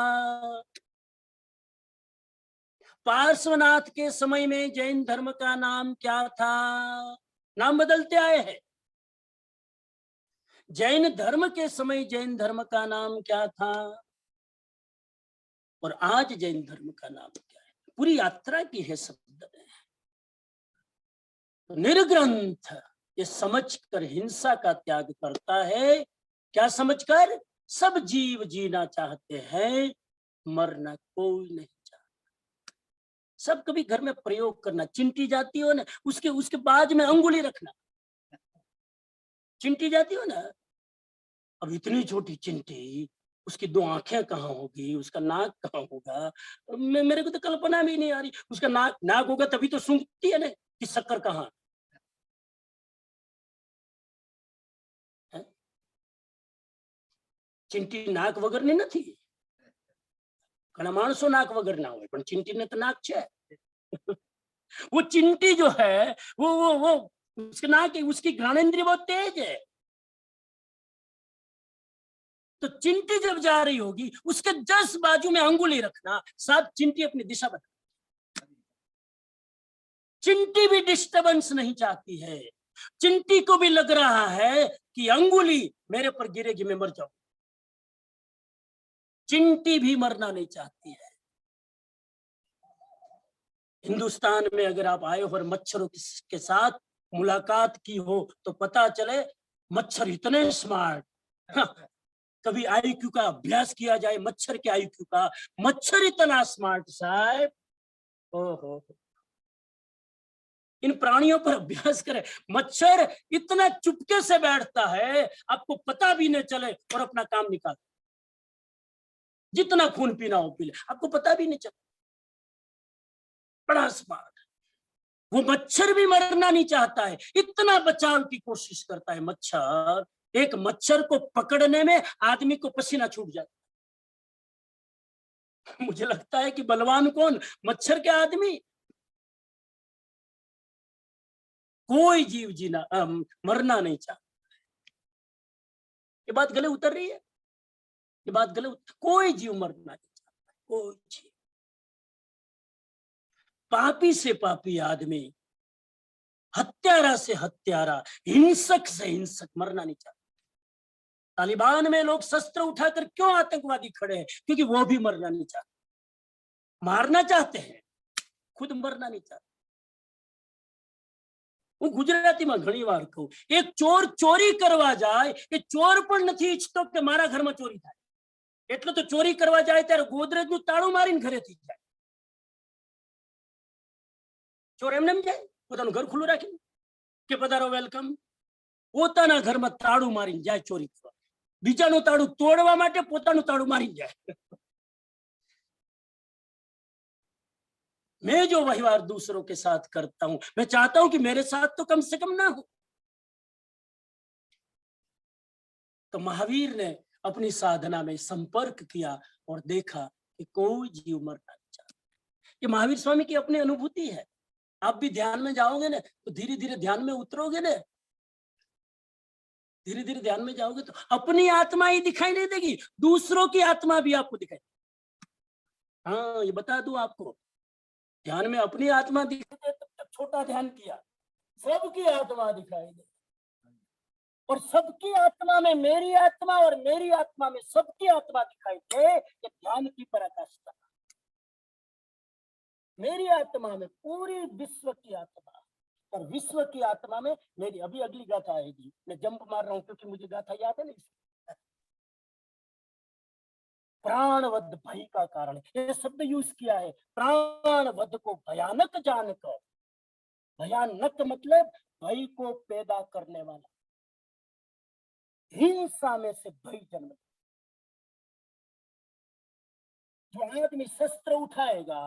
पार्श्वनाथ के समय में जैन धर्म का नाम क्या था? नाम बदलते आए हैं। जैन धर्म के समय जैन धर्म का नाम क्या था और आज जैन धर्म का नाम क्या है? पूरी यात्रा की है शब्द ने। तो निर्ग्रंथ ये समझकर हिंसा का त्याग करता है। क्या समझकर? सब जीव जीना चाहते हैं, मरना कोई नहीं चाहता। सब कभी घर में प्रयोग करना, चिंटी जाती हो ना, उसके बाज में अंगुली रखना। चिंटी जाती हो ना, अब इतनी छोटी चिंटी, उसकी 2 आंखें कहाँ होगी, उसका नाक कहाँ होगा, मेरे को तो कल्पना भी नहीं आ रही। उसका नाक होगा तभी तो सूंघती है ना कि शक्कर कहाँ है। चिंटी नाक वगरनी નથી, ઘણા માણસો નાક વગર ના હોય, પણ ચિંટીને તો નાક છે। वो चिंटी जो है वो उसके नाक, उसकी घ्राणेंद्रिय बहुत तेज है। तो चिंटी जब जा रही होगी उसके 10 बाजू में अंगुली रखना, साथ चिंटी अपनी दिशा बदल। चिंटी भी डिस्टर्बेंस नहीं चाहती है। चिंटी को भी लग रहा है कि अंगुली मेरे पर गिरेगी, मैं मर जाऊं। चिंटी भी मरना नहीं चाहती है। हिंदुस्तान में अगर आप आए हो और मच्छरों के साथ मुलाकात की हो तो पता चले मच्छर इतने स्मार्ट। कभी आईक्यू का अभ्यास किया जाए, मच्छर के आईक्यू का। मच्छर इतना स्मार्ट साहब, ओहो। इन प्राणियों पर अभ्यास करें। मच्छर इतना चुपके से बैठता है, आपको पता भी नहीं चले और अपना काम निकाल, जितना खून पीना हो पी ले, आपको पता भी नहीं चले। बड़ा स्मार्ट। वो मच्छर भी मरना नहीं चाहता है, इतना बचाव की कोशिश करता है मच्छर। एक मच्छर को पकड़ने में आदमी को पसीना छूट जाता है। मुझे लगता है कि बलवान कौन, मच्छर के आदमी। कोई जीव जीना मरना नहीं चाहता। ये बात गले उतर रही है, ये बात गले कोई जीव मरना नहीं चाहता, कोई जीव। पापी से पापी आदमी, हत्यारा से हत्यारा, हिंसक से हिंसक मरना नहीं चाहता। तालिबान में लोग शस्त्र उठाकर क्यों आतंकवादी खड़े हैं? क्योंकि वो भी मरना नहीं चाहते। मारना चाहते हैं, खुद मरना नहीं चाहते। હું ગુજરાતીમાં ઘણી વાર કહું, એક ચોર ચોરી કરવા જાય, એ ચોર પણ નથી ઈચ્છતો કે મારા ઘરમાં ચોરી થાય, એટલે તો ચોરી કરવા જાય ત્યારે ગોદરેજનું તાળું મારીને ઘરેથી જાય। ચોર એમને એમ જાય, પોતાનું ઘર ખુલ્લું રાખીને કે પધારો વેલકમ, પોતાના ઘરમાં તાળું મારીને જાય ચોરી કરવા। બીજાનું તાળું તોડવા માટે પોતાનું તાળું મારીને જાય। मैं जो व्यवहार दूसरों के साथ करता हूं, मैं चाहता हूं कि मेरे साथ तो कम से कम ना हो। तो महावीर ने अपनी साधना में संपर्क किया और देखा कि कोई जीव मरना नहीं चाहता। ये महावीर स्वामी की अपनी अनुभूति है। आप भी ध्यान में जाओगे ना तो धीरे धीरे ध्यान में उतरोगे ना, धीरे धीरे ध्यान में जाओगे तो अपनी आत्मा ही दिखाई नहीं देगी, दूसरों की आत्मा भी आपको दिखाई। हाँ, ये बता दूं आपको, ध्यान में अपनी आत्मा दिखाई दे तब तक छोटा ध्यान किया, सबकी आत्मा दिखाई दे, और सबकी आत्मा में मेरी आत्मा और मेरी आत्मा में सबकी आत्मा दिखाई दे, ये ध्यान की पराकाष्ठा। मेरी आत्मा में पूरी विश्व की आत्मा और विश्व की आत्मा में मेरी। अभी अगली गाथा आएगी, मैं जंप मार रहा हूं क्योंकि मुझे गाथा याद है नहीं। प्राणवध भय का कारण, ये शब्द यूज किया है। प्राणवध को भयानक जानकर, भयानक मतलब भय को पैदा करने वाला, हिंसा में से भय जन्म। जो आदमी शस्त्र उठाएगा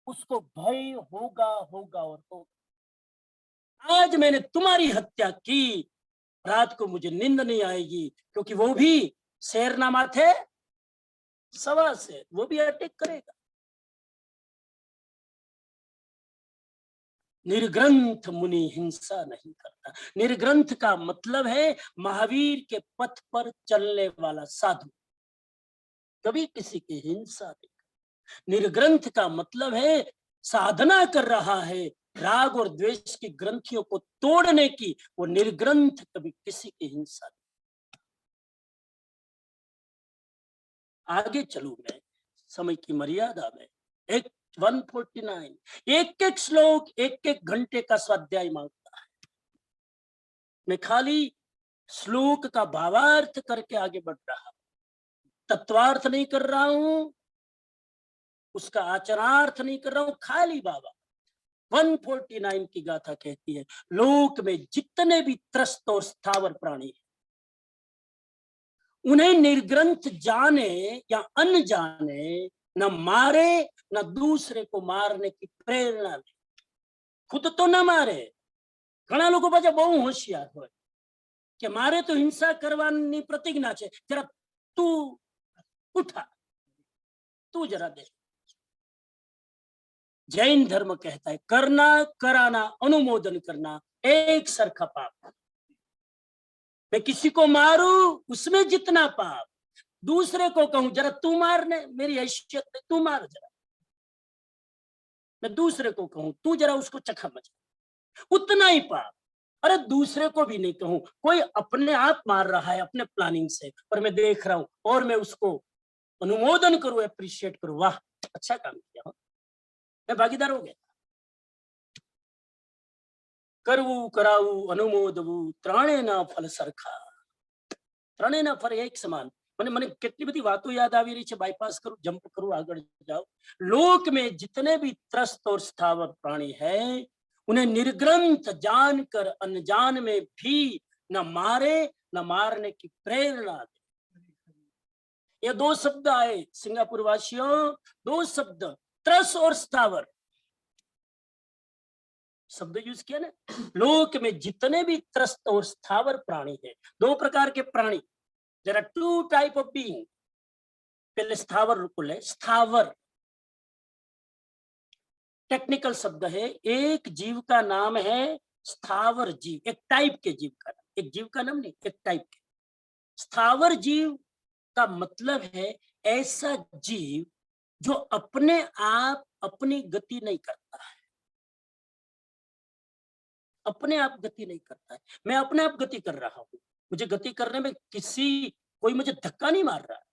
उसको भय होगा होगा और होगा। आज मैंने तुम्हारी हत्या की, रात को मुझे नींद नहीं आएगी, क्योंकि वो भी शेरनामा थे, सवा से वो भी अटैक करेगा। निर्ग्रंथ मुनि हिंसा नहीं करता। निर्ग्रंथ का मतलब है महावीर के पथ पर चलने वाला साधु, कभी किसी की हिंसा नहीं करता। निर्ग्रंथ का मतलब है साधना कर रहा है राग और द्वेष की ग्रंथियों को तोड़ने की, वो निर्ग्रंथ कभी किसी की हिंसा नहीं। आगे चलूं मैं समय की मर्यादा में। 149 एक एक श्लोक एक एक घंटे का स्वाध्याय मांगता है। मैं खाली श्लोक का भावार्थ करके आगे बढ़ रहा हूं, तत्वार्थ नहीं कर रहा हूं, उसका आचरणार्थ नहीं कर रहा हूं, खाली बाबा। 149 की गाथा कहती है, लोक में जितने भी त्रस्त और स्थावर प्राणी हैं, उन्हें निर्ग्रंथ जाने या अनजाने न मारे न दूसरे को मारने की प्रेरणा दे। खुद तो न मारे। घना लोगों पाछा बहु होशियार होय कि मारे तो हिंसा करवानी प्रतिज्ञा छे, जरा तू उठा, तू जरा दे। जैन धर्म कहता है करना, कराना, अनुमोदन करना एक सरखा पाप। मैं किसी को मारूं उसमें जितना पाप, दूसरे को कहूं जरा तू मारने, मेरी हैसियत में तू मार जरा, मैं दूसरे को कहूं तू जरा उसको चखा मचा, उतना ही पाप। अरे दूसरे को भी नहीं कहूं, कोई अपने आप मार रहा है अपने प्लानिंग से, और मैं देख रहा हूं और मैं उसको अनुमोदन करूं, अप्रिशिएट करूं, वाह अच्छा काम किया, मैं भागीदार हो गया। करवू करावू अनुमोदवू ત્રણે ના ફળ સરખા। ત્રણે ના ફળ એક સમાન। મને કેટલી બધી વાતો યાદ આવી રહી છે, બાયપાસ કરું, જंप करूं, आगे जाओ। लोक में जितने भी त्रस्त और स्थावर प्राणी हैं, उन्हें निर्ग्रंथ जानकर अनजान में भी न मारे न मारने की प्रेरणा दे। ये दो शब्द आए सिंगापुर वासियों, दो शब्द, त्रस और स्थावर शब्द यूज किया ना। लोक में जितने भी त्रस्त और स्थावर प्राणी हैं, दो प्रकार के प्राणी, there are two type of being. पहले स्थावर को ले। स्थावर टेक्निकल शब्द है, एक जीव का नाम है स्थावर जीव, एक टाइप के जीव का नाम, एक जीव का नाम नहीं, एक टाइप के। स्थावर जीव का मतलब है ऐसा जीव जो अपने आप अपनी गति नहीं करता है, अपने आप गति नहीं करता है। मैं अपने आप गति कर रहा हूं, मुझे गति करने में कोई मुझे धक्का नहीं मार रहा है,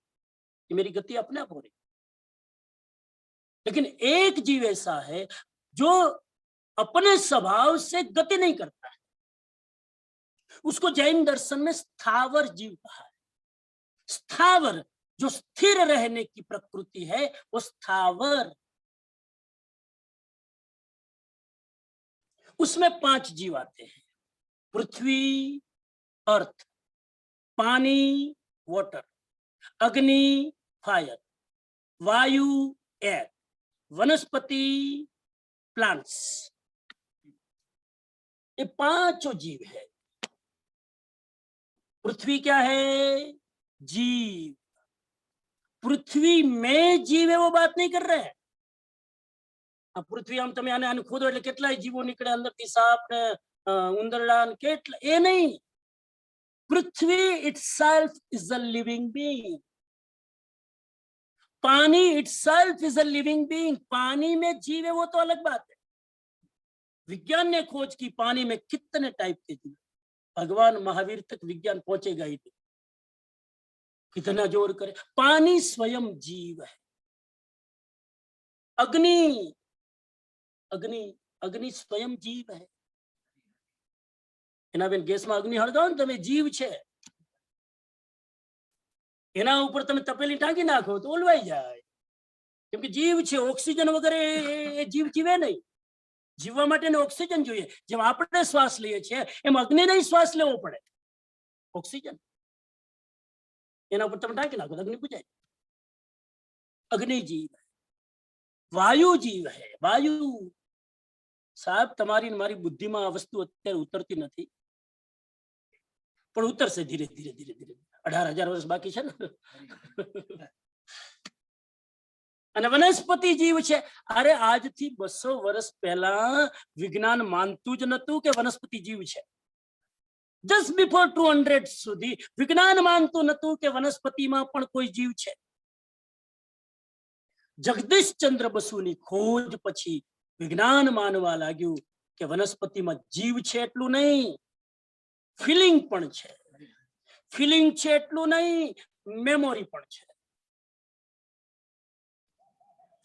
कि मेरी गति अपने आप हो रही। लेकिन एक जीव ऐसा है जो अपने स्वभाव से गति नहीं करता है, उसको जैन दर्शन में स्थावर जीव कहा है। स्थावर जो स्थिर रहने की प्रकृति है वो स्थावर। उसमें 5 जीव आते हैं, पृथ्वी अर्थ, पानी वाटर, अग्नि फायर, वायु एयर, वनस्पति प्लांट्स। ये 5 जीव है। पृथ्वी क्या है? जीव। पृथ्वी में जीव है वो बात नहीं कर रहे हैं। पृथ्वी आम तमे आने खोदो એટલે કેટલાય જીવો નીકળે અંદરથી, સાપ ને ઉંદરડા ને કેટલા, એ નહીં। पृथ्वी itself is a living being. पानी itself is a living being. पानी में जीव है वो तो अलग बात है। विज्ञान ने खोज की पानी में कितने टाइप के जीव, भगवान महावीर तक विज्ञान पहुंचेगा ही नहीं, कितना जोर करे। पानी स्वयं जीव है। अग्नि, अग्नि अग्नि स्वयं जीव है। एना बेन गैस में अग्नि हळगाओ ने तमे जीव छे, एना ऊपर तमे तपेली टांकी नाखो तो ओलवाई जाए, केम के जीव छे। ऑक्सीजन वगैरह जीव जीवे नहीं। જીવવા માટે ઓક્સિજન જોઈએ. જેમ આપણે શ્વાસ લઈએ છીએ એમ અગ્નિને શ્વાસ લેવો પડે. ઓક્સિજન એના ઉપર તમે ઢાંકી નાખો, અગ્નિ બુજાય. અગ્નિ જીવ, વાયુ જીવ હે. વાયુ સાહેબ, તમારી મારી બુદ્ધિમાં આ વસ્તુ અત્યારે ઉતરતી નથી, પણ ઉતરશે ધીરે ધીરે ધીરે ધીરે. 18,000 વર્ષ બાકી છે ને. અને વનસ્પતિ જીવ છે. અરે આજથી 200 વર્ષ પહેલા વિજ્ઞાન માનતું જ નતું કે વનસ્પતિ જીવ છે. જસ્ટ બિફોર 200 સુધી વિજ્ઞાન માનતું નતું કે વનસ્પતિમાં પણ કોઈ જીવ છે. જગદીશ ચંદ્ર બસુની ખોજ પછી વિજ્ઞાન માનવા લાગ્યું કે વનસ્પતિમાં જીવ છે એટલું નહીં, ફિલિંગ પણ છે. ફિલિંગ છે એટલું નહીં, મેમોરી પણ છે.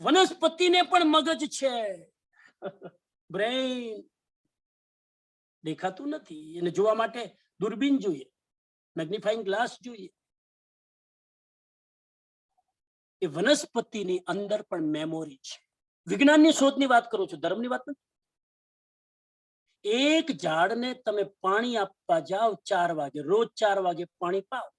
વનસ્પતિને પણ મગજ છે, બ્રેઇન. દેખાતું નથી, એને જોવા માટે દૂરબીન જોઈએ, મેગ્નિફાઇંગ ગ્લાસ જોઈએ. એ વનસ્પતિની અંદર પણ મેમોરી છે. વિજ્ઞાનની શોધની વાત કરું છું, ધર્મની વાત નથી. એક ઝાડને તમે પાણી આપવા જાઓ 4 વાગે, રોજ 4 વાગે પાણી પાઓ.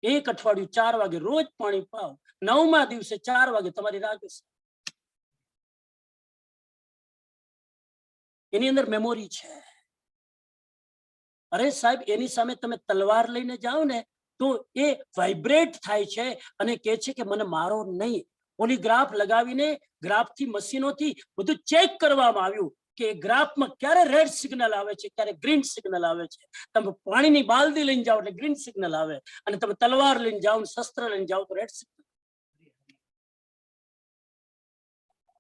એક અઠવાડિયું 4 વાગે રોજ પાણી પાઓ. 9મા દિવસે 4 વાગે તમારી રાહ જોશે. એની અંદર મેમોરી છે. અરે સાહેબ, એની સામે તમે તલવાર લઈને જાઓ ને તો એ વાઇબ્રેટ થાય છે અને કહે છે કે મને મારો નહીં. પોલીગ્રાફ લગાવીને ગ્રાફથી મશીનોથી બધું ચેક કરવામાં આવ્યું કે ગ્રાફમાં ક્યારે રેડ સિગ્નલ આવે છે, ક્યારે ગ્રીન સિગ્નલ આવે છે. તમે પાણીની બાલદી લઈને જાઓ એટલે ગ્રીન સિગ્નલ આવે, અને તમે તલવાર લઈને જાઓ, શસ્ત્ર લઈને જાઓ તો રેડ સિગ્નલ.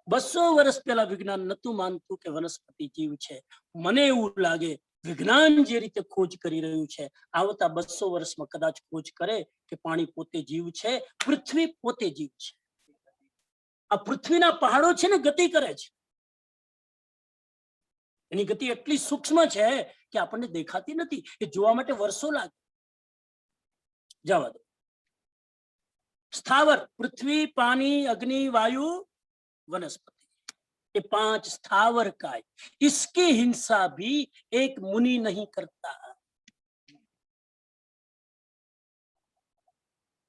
200 વર્ષ પહેલા વિજ્ઞાન નતું માનતું કે વનસ્પતિ જીવ છે. મને એવું લાગે વિજ્ઞાન જે રીતે ખોજ કરી રહ્યું છે, આવતા 200 વર્ષમાં કદાચ ખોજ કરે કે પાણી પોતે જીવ છે, પૃથ્વી પોતે જીવ છે. આ પૃથ્વીના પહાડો છે ને ગતિ કરે છે. એની ગતિ એટલી સૂક્ષ્મ છે કે આપણને દેખાતી નથી. એ જોવા માટે વર્ષો લાગે. જવા દો. સ્થાવર, પૃથ્વી, પાनी, अग्नि, वायु, वनस्पति, ये 5 स्थावर काय. इसकी हिंसा भी एक मुनि नहीं करता.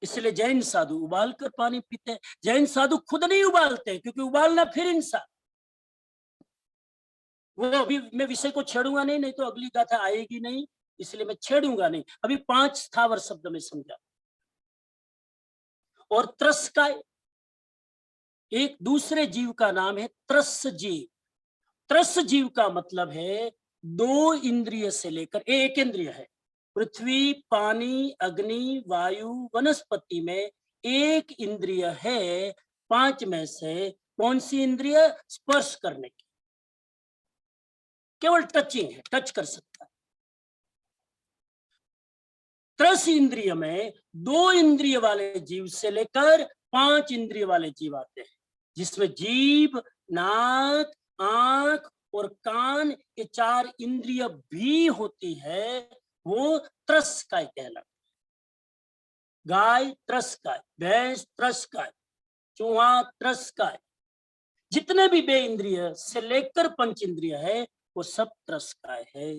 इसलिए जैन साधु उबाल कर पानी पीते हैं. जैन साधु खुद नहीं उबालते क्योंकि उबालना फिर हिंसा. वो अभी मैं विषय को छेड़ूंगा नहीं, नहीं तो अगली गाथा आएगी नहीं, इसलिए मैं छेड़ूंगा नहीं. अभी 5 स्थावर शब्द में समझा. और त्रस का एक दूसरे जीव का नाम है त्रस जीव. त्रस जीव का मतलब है 2 इंद्रिय से लेकर, एक इंद्रिय है. पृथ्वी, पानी, अग्नि, वायु, वनस्पति में एक इंद्रिय है. 5 में से कौन सी इंद्रिय? स्पर्श करने की. केवल टचिंग है, टच कर सकता है. त्रस इंद्रिय में 2 इंद्रिय वाले जीव से लेकर 5 इंद्रिय वाले जीव आते हैं, जिसमें जीभ, नाक, आंख और कान, ये 4 इंद्रिय भी होती है. वो त्रस्काय कहलाता है. गाय त्रस्काय, भैंस त्रस्काय, चूहा त्रस्काय. जितने भी 2 इंद्रिय से लेकर 5 इंद्रिय है वो सब त्रस्काय है.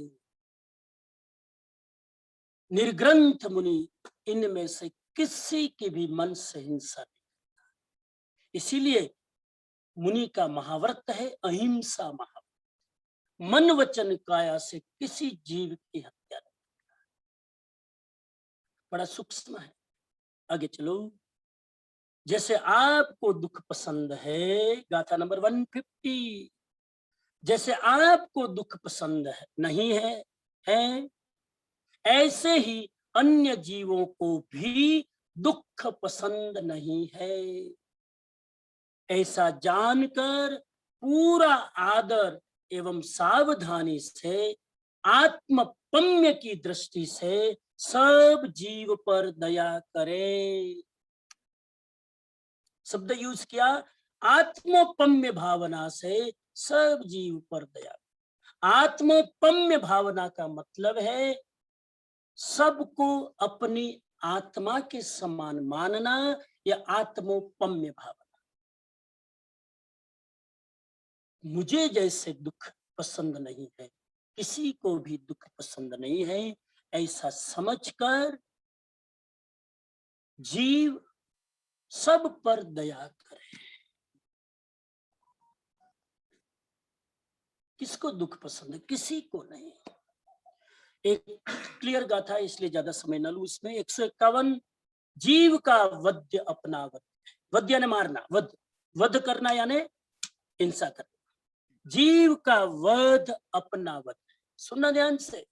निर्ग्रंथ मुनि इनमें से किसी के भी मन से हिंसा नहीं करता. इसीलिए मुनि का महाव्रत है अहिंसा महाव्रत. मन वचन काया से किसी जीव की हत्या नहीं करता. बड़ा सूक्ष्म है. आगे चलो. जैसे आपको दुख पसंद है, गाथा नंबर 150, जैसे आपको दुख पसंद है नहीं है, ऐसे ही अन्य जीवों को भी दुख पसंद नहीं है. ऐसा जानकर पूरा आदर एवं सावधानी से आत्मपम्य की दृष्टि से सब जीव पर दया करे. शब्द यूज किया, आत्मपम्य भावना से सब जीव पर दया. आत्मपम्य भावना का मतलब है सबको अपनी आत्मा के समान मानना, या आत्मोपम्य भावना. मुझे जैसे दुख पसंद नहीं है, किसी को भी दुख पसंद नहीं है, ऐसा समझकर जीव सब पर दया करे। किसको दुख पसंद है? किसी को नहीं। एक क्लियर गाथा है, इसलिए ज्यादा समय न लूं इसमें। 151 जीव का वध्य अपना वध। वध यानी मारना, वध करना यानी हिंसा करना। जीव का वध अपना वध। सुनना ध्यान से,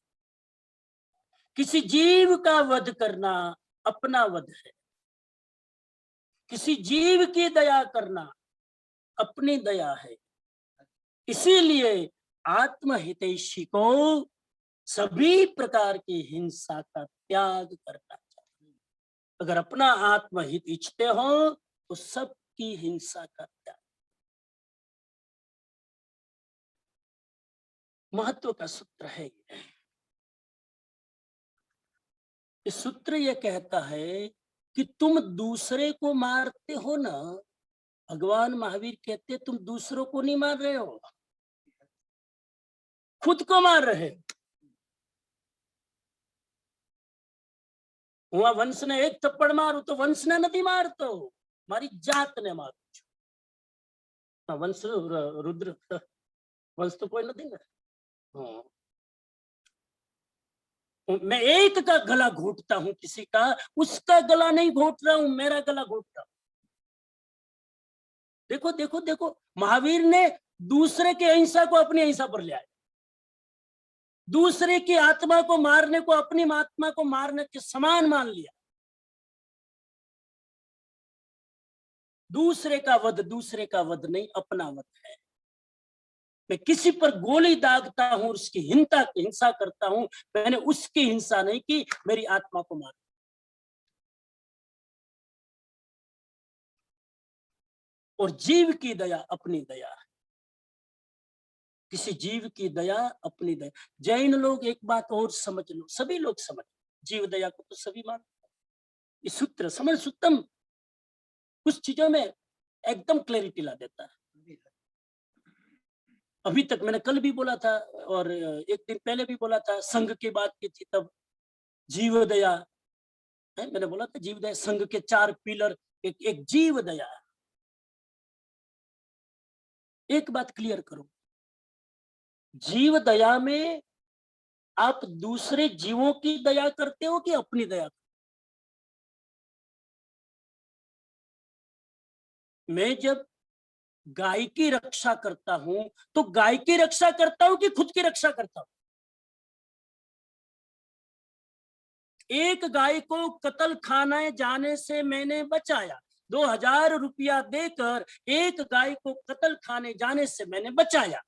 किसी जीव का वध करना अपना वध है। किसी जीव की दया करना अपनी दया है। इसीलिए आत्महितैषी को सभी प्रकार की हिंसा का त्याग करना चाहिए। अगर अपना आत्महित इच्छते हो तो सबकी हिंसा का त्याग। महत्व का सूत्र है ये। इस सूत्र ये कहता है कि तुम दूसरे को मारते हो ना, भगवान महावीर कहते तुम दूसरों को नहीं मार रहे हो, खुद को मार रहे हो। वहां वंश ने एक थप्पड़ मारू तो वंश ने नहीं मारतो, मारी जात ने मारू। वंश रुद्र वंश तो कोई नहीं ना। मैं एक का गला घोटता हूं किसी का, उसका गला नहीं घोट रहा हूं, मेरा गला घोट रहा हूं। देखो देखो देखो, महावीर ने दूसरे की अहिंसा को अपनी अहिंसा पर ले आया। दूसरे की आत्मा को मारने को अपनी आत्मा को मारने के समान मान लिया। दूसरे का वध नहीं, अपना वध है। मैं किसी पर गोली दागता हूं, उसकी हिंसा करता हूं, मैंने उसकी हिंसा नहीं की, मेरी आत्मा को मारा। और जीव की दया अपनी दया है। किसी जीव की दया अपनी दया। जैन लोग एक बात और समझ लो, सभी लोग समझ, जीव दया को तो सभी मानते हैं। इस सूत्र समझ सुत्तम कुछ चीजों में एकदम क्लैरिटी ला देता है। अभी तक मैंने कल भी बोला था और एक दिन पहले भी बोला था, संघ की बात की थी तब जीव दया है। मैंने बोला था जीव दया, संघ के 4 पिलर, एक जीव दया। एक बात क्लियर करो, जीव दया में आप दूसरे जीवों की दया करते हो कि अपनी दया? मैं जब गाय की रक्षा करता हूं तो गाय की रक्षा करता हूं कि खुद की रक्षा करता हूं? एक गाय को कत्ल खाने जाने से मैंने बचाया, 2000 रुपया देकर एक गाय को कत्ल खाने जाने से मैंने बचाया।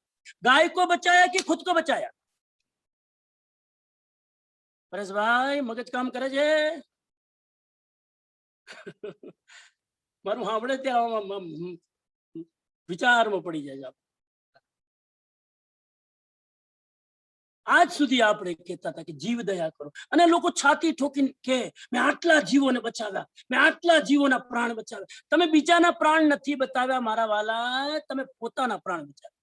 गाय को बचाया कि खुद को बचाया? परेश भाई मगज काम करे जे मारू हावड़े त्या विचार में पड़ी जाए। आज सुधी आपणे कहता था कि जीव दया करो, अने लोको छाती ठोकीने के मैं आटला जीवोने बचाव्या, मैं आटला जीवोना प्राण बचाव्या। तमे बीजाना प्राण नथी बचाव्या मारा वाला, तमे पोताना प्राण बचाव्या।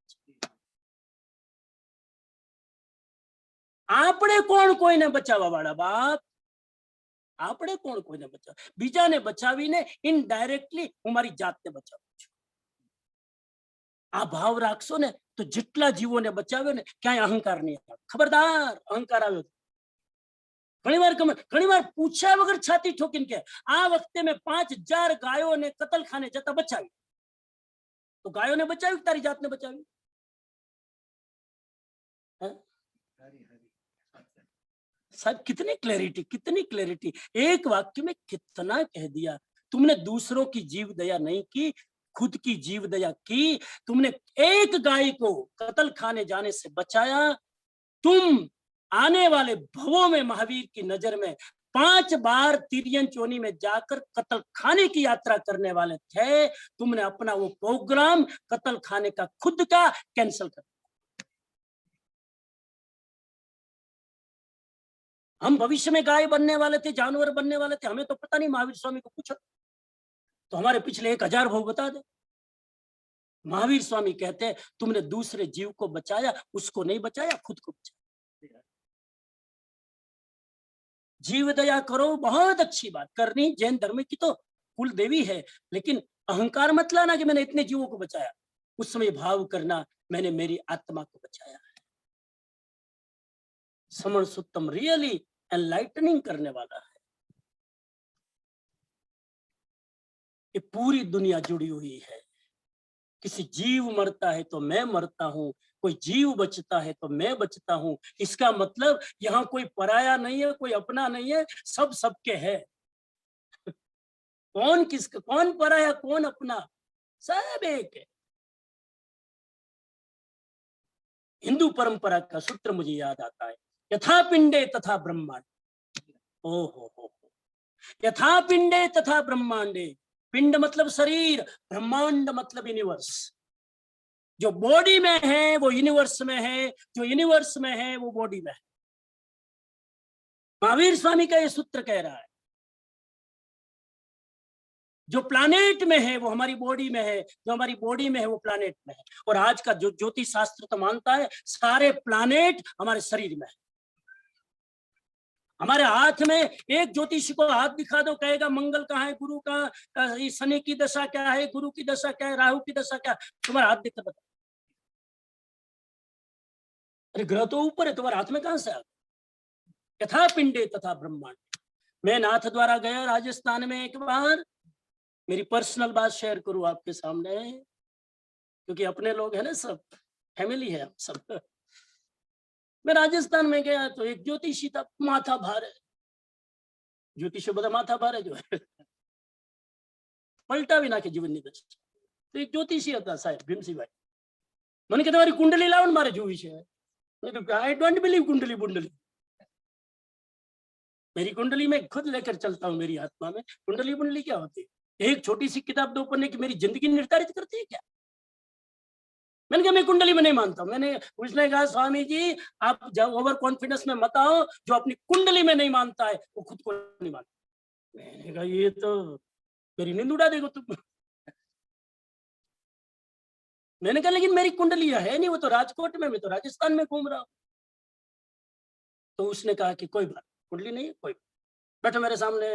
आपणे कोण कोईने बचाववा वाळा बाप? आपणे कोण कोईने बचाव? बीजाने बचावीने इनडायरेक्टली हूँ मारी जातने बचावुं छुं। आ भाव राखशो ने तो जेटला जीवोने बचाव्यो ने क्यांय अहंकार नहीं आवे। खबरदार, अहंकार आवे घणी वार पूछ्या वगर छाती ठोकीने के आ वखते में 5000 गायों ने कत्ल खाने जता बचावी। तो गायों ने बचावी, तारी जात ने बचावी? साहब कितनी क्लैरिटी, एक वाक्य में कितना कह दिया। तुमने दूसरों की जीव दया नहीं की, खुद की जीव दया की। तुमने एक गाय को कत्ल खाने जाने से बचाया। तुम आने वाले भवों में महावीर की नजर में 5 बार तिरियन चोनी में जाकर कत्ल खाने की यात्रा करने वाले थे। तुमने अपना वो प्रोग्राम कत्ल खाने का खुद का कैंसिल कर दिया। हम भविष्य में गाय बनने वाले थे, जानवर बनने वाले थे, हमें तो पता नहीं। महावीर स्वामी को पूछो तो हमारे पिछले 1000 भव बता दे। महावीर स्वामी कहते हैं तुमने दूसरे जीव को बचाया, उसको नहीं बचाया, खुद को बचाया। जीव दया करो, बहुत अच्छी बात करनी, जैन धर्म की तो कुल देवी है, लेकिन अहंकार मत लाना कि मैंने इतने जीवों को बचाया। उस समय भाव करना मैंने मेरी आत्मा को बचाया है। समण सुत्तम रियली एनलाइटनिंग करने वाला है। ये पूरी दुनिया जुड़ी हुई है। किसी जीव मरता है तो मैं मरता हूं, कोई जीव बचता है तो मैं बचता हूं। इसका मतलब यहाँ कोई पराया नहीं है, कोई अपना नहीं है, सब सबके है। कौन किसका, कौन पराया कौन अपना, सब एक है। हिंदू परंपरा का सूत्र मुझे याद आता है, यथा पिंडे तथा ब्रह्मांड। हो यथा पिंडे तथा ब्रह्मांडे। पिंड मतलब शरीर, ब्रह्मांड मतलब यूनिवर्स। जो बॉडी में है वो यूनिवर्स में है, जो यूनिवर्स में है वो बॉडी में है। महावीर स्वामी का ये सूत्र कह रहा है, जो प्लानेट में है वो हमारी बॉडी में है, जो हमारी बॉडी में है वो प्लानेट में है। और आज का जो ज्योतिष शास्त्र तो मानता है सारे प्लानेट हमारे शरीर में है। हमारे हाथ में एक ज्योतिषी को हाथ दिखा दो, कहेगा मंगल कहाँ है, गुरु कहाँ, शनि की दशा क्या है, गुरु की दशा क्या है, राहु की दशा क्या है, तुम्हारा हाथ दिखता बता। अरे ग्रह तो ऊपर है, तुम्हारे हाथ में कहां से आ गया। यथा पिंडे तथा ब्रह्मांड। मैं नाथ द्वारा गया राजस्थान में एक बार, मेरी पर्सनल बात शेयर करूं आपके सामने, क्योंकि अपने लोग हैं ना, सब फैमिली है हम सब। मैं राजस्थान में गया तो एक ज्योतिषी था, माथा भार है, ज्योतिषी बता माथा भार है जो है, पलटा भी ना के जीवन निदर्श। तो एक ज्योतिषी था साहब भीमसी भाई, मैंने कहा तुम्हारी कुंडली लाओ मारे जो विषय है। आई डोंट बिलीव कुंडली बुंडली। मेरी कुंडली में खुद लेकर चलता हूँ, मेरी आत्मा में कुंडली बुंडली क्या होती है। एक छोटी सी किताब 2 पन्ने की मेरी जिंदगी निर्धारित करती है क्या। मैंने कहा मैं कुंडली में नहीं मानता। मैंने उसने कहा स्वामी जी आप जब ओवर कॉन्फिडेंस में मत आओ, जो अपनी कुंडली में नहीं मानता है वो खुद को नहीं मानता। मैंने कहा ये तो मेरी नींद उड़ा देगा तुम। मैंने कहा लेकिन मेरी कुंडली है नहीं, वो तो राजकोट में, मैं तो राजस्थान में घूम रहा हूँ। तो उसने कहा कि कोई बात, कुंडली नहीं है, कोई बैठो मेरे सामने।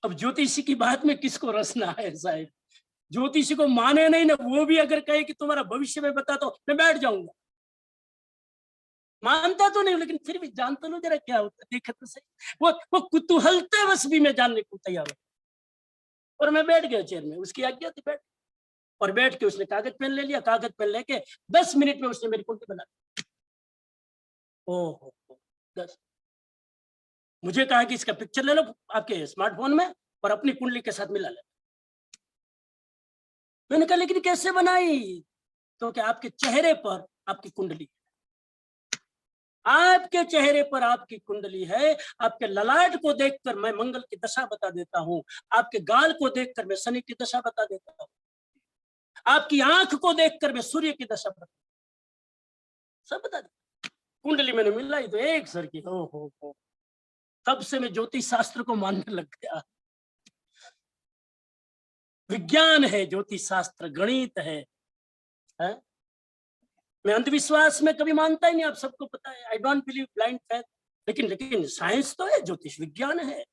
अब ज्योतिषी की बात में किसको रसना है साहब। ज्योतिषी को माने नहीं ना, वो भी अगर कहे कि तुम्हारा भविष्य में बता, तो मैं बैठ जाऊंगा। मानता तो नहीं, लेकिन फिर भी जानता लो जरा क्या होता है, देखा तो सही। वो कुतूहलतावश भी मैं जानने को तैयार हूं। और मैं बैठ गया चेयर में, उसकी आज्ञा थी बैठ। और बैठ के उसने कागज पेन ले लिया, कागज पेन लेके 10 मिनट में उसने मेरी कुंडली बना दी। ओहो 10। मुझे कहा कि इसका पिक्चर ले लो आपके स्मार्टफोन में और अपनी कुंडली के साथ मिला ले। मैंने कहा लेकिन कैसे बनाई। तो क्या आपके चेहरे पर आपकी कुंडली, आपके चेहरे पर आपकी कुंडली है। आपके ललाट को देखकर मैं मंगल की दशा बता देता हूँ, आपके गाल को देखकर मैं शनि की दशा बता देता हूँ, आपकी आंख को देखकर मैं सूर्य की दशा बता, सब बता देता। कुंडली मैंने मिलाई तो एक सर की। हो तब से मैं ज्योतिष शास्त्र को मानने लग गया। विज्ञान है ज्योतिष शास्त्र, गणित है? मैं अंधविश्वास में कभी मानता ही नहीं, आप सबको पता है। I don't believe blind faith. लेकिन साइंस तो है, ज्योतिष विज्ञान है।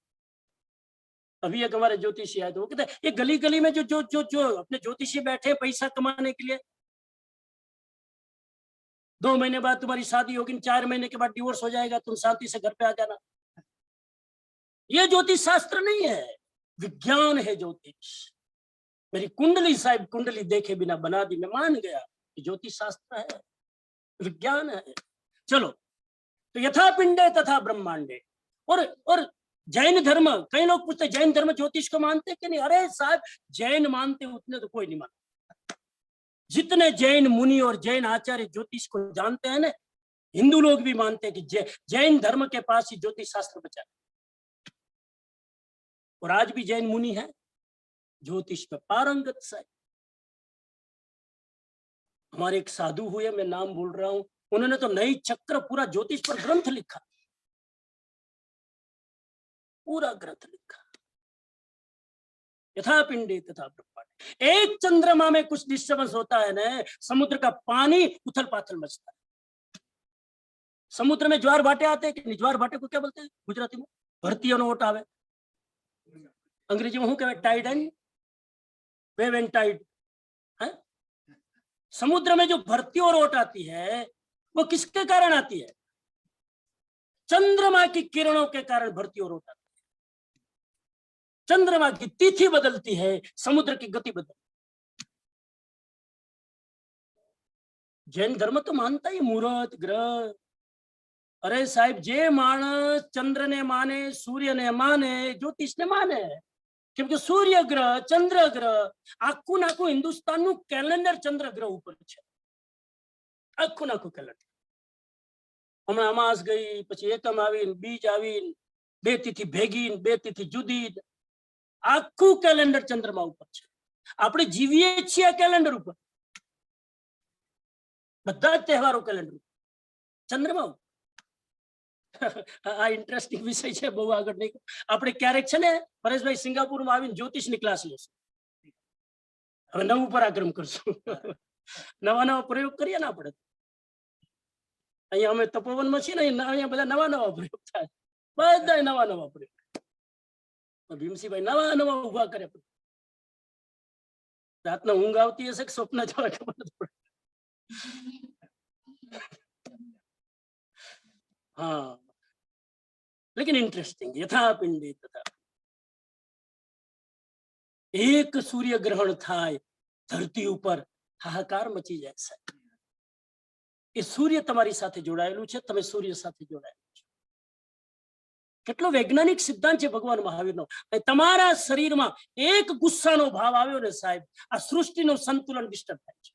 अभी एक हमारे ज्योतिषी आए तो वो कहते हैं ये गली गली में जो जो जो जो अपने ज्योतिषी बैठे पैसा कमाने के लिए, 2 महीने बाद तुम्हारी शादी होगी, 4 महीने के बाद डिवोर्स हो जाएगा, तुम शांति से घर पे आ जाना। ये ज्योतिष शास्त्र नहीं है, विज्ञान है ज्योतिष। मेरी कुंडली साहिब कुंडली देखे बिना बना दी, मैं मान गया कि ज्योतिष शास्त्र है, विज्ञान है। चलो तो यथा पिंडे तथा ब्रह्मांडे। और जैन धर्म, कई लोग पूछते जैन धर्म ज्योतिष को मानते कि नहीं। अरे साहब जैन मानते उतने तो कोई नहीं मानता। जितने जैन मुनि और जैन आचार्य ज्योतिष को जानते हैं ना, हिंदू लोग भी मानते हैं कि जैन धर्म के पास ही ज्योतिष शास्त्र बचा है। और आज भी जैन मुनि है ज्योतिष में पारंगत से। हमारे एक साधु हुए, मैं नाम बोल रहा हूं, उन्होंने तो नई चक्र पूरा ज्योतिष पर ग्रंथ लिखा, पूरा ग्रंथ लिखा। यथा पिंडे तथा ब्रह्मांड। एक चंद्रमा में कुछ डिस्टर्बेंस होता है ना, समुद्र का पानी उथल पाथल मचता है। समुद्र में ज्वार भाटे आते हैं कि ज्वार भाटे को क्या बोलते हैं गुजराती में? भरती ओट आवे, अंग्रेजी में શું કહેવાય? Tide and wave and tide है। समुद्र में जो भरती और ओट आती है वो किसके कारण आती है? चंद्रमा की किरणों के कारण भरती और ओट आती है। चंद्रमा की तिथि बदलती है, समुद्र की गति बदलती है। जैन धर्म तो मानता ही मुहूर्त ग्रह। अरे साहब, जे मानस चंद्र ने माने, सूर्य ने माने, ज्योतिष ने माने, क्योंकि सूर्य ग्रह, चंद्र ग्रह आखું નાખું હિન્દુસ્તાનનું કેલેન્ડર ચંદ્ર ગ્રહ ઉપર છે। આખું નાખું કેલેન્ડર। હમણાં અમાસ ગઈ, પછી એકમ આવી, બીજ આવી, બે તિથિ ભેગી, બે તિથિ જુદી, આખું કેલેન્ડર ચંદ્रमा ઉપર છે। આપણે જીવીએ છીએ કેલેન્ડર ઉપર, બધા જ તહેવારો કેલેન્ડર ઉપર, ચંદ્रमा ઉપર। આ ઇન્ટરેસ્ટિંગ વિષય છે, બહુ આગળ નહીં। આપણે ક્યારેક છે ને પરેશભાઈ સિંગાપુરમાં આવીને જ્યોતિષની ક્લાસ લેશું। હવે નવું પરાક્રમ કરશું, નવા નવા પ્રયોગ કરીએ ને આપણે। અહીંયા અમે તપોવનમાં છીએ ને, અહીંયા બધા નવા નવા પ્રયોગ થાય, બધા નવા નવા પ્રયોગ। ભીમસિંહભાઈ નવા નવા ઉભા કરે। રાતના ઊંઘ આવતી હશે કે સ્વપ્ન જોવા ખબર નથી પડતી। हाँ, लेकिन इंटरेस्टिंग, यथा पिंडे तथा। एक सूर्य ग्रहण थाय, धरती ऊपर हाहाकार मची जाए साहब। એ સૂર્ય તમારી સાથે જોડાયેલું છે, તમે સૂર્ય સાથે જોડાયેલું છો। કેટલો વૈજ્ઞાનિક સિદ્ધાંત છે ભગવાન મહાવીરનો। તમારા શરીરમાં એક ગુસ્સાનો ભાવ આવ્યો ને સાહેબ, આ સૃષ્ટિનું સંતુલન ડિસ્ટર્બ થાય છે।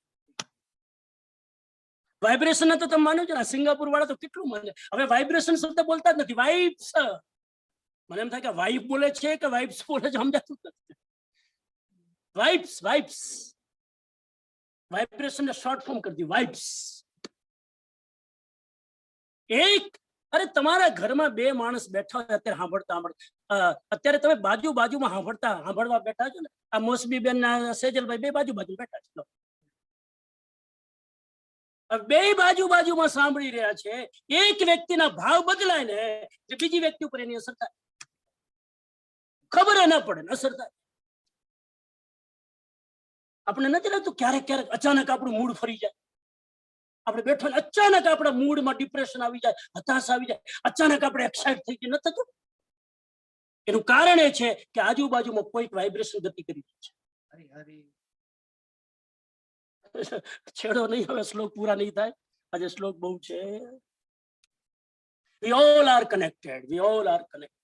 વાઇબ્રેશન તો તમે માનો છો ને, સિંગાપુર વાળા તો કેટલું માને। હવે વાઇબ્રેશન શબ્દ બોલતા જ નથી, વાઇબ્સ। મને એમ થાય કે વાઇફ બોલે છે કે વાઇબ્સ બોલે છે, સમજાતું નથી। વાઇબ્સ, વાઇબ્સ, વાઇબ્રેશન ને શોર્ટ ફોર્મ કરી દી, વાઇબ્સ। એક, અરે તમારા ઘરમાં બે માણસ બેઠા હોય અત્યારે સાંભળતા, અત્યારે તમે બાજુ બાજુમાં સાંભળવા બેઠા છો ને, આ મોસબી બેન ના સેજલભાઈ બે બાજુ બાજુ બેઠા છે, બે બાજુ બાજુમાં સાંભળી રહ્યા છે। એક વ્યક્તિના ભાવ બદલાય ને, જે બીજી વ્યક્તિ ઉપર એની અસર થાય, ખબર ના પડે, અસર થાય। આપણે નથી લાગતું ક્યારેક ક્યારેક અચાનક આપણું મૂડ ફરી જાય, આપણે બેઠો અચાનક આપણા મૂડમાં ડિપ્રેશન આવી જાય, હતાશ આવી જાય, અચાનક આપણે એક્સાઇટ થઈ જાય, ન થતું? એનું કારણ એ છે કે આજુબાજુમાં કોઈક વાઇબ્રેશન ગતિ કરી રહી છે। છેડો નહીં, હવે શ્લોક પૂરા નહીં થાય, આજે શ્લોક બહુ છે। We all are connected, we all are connected।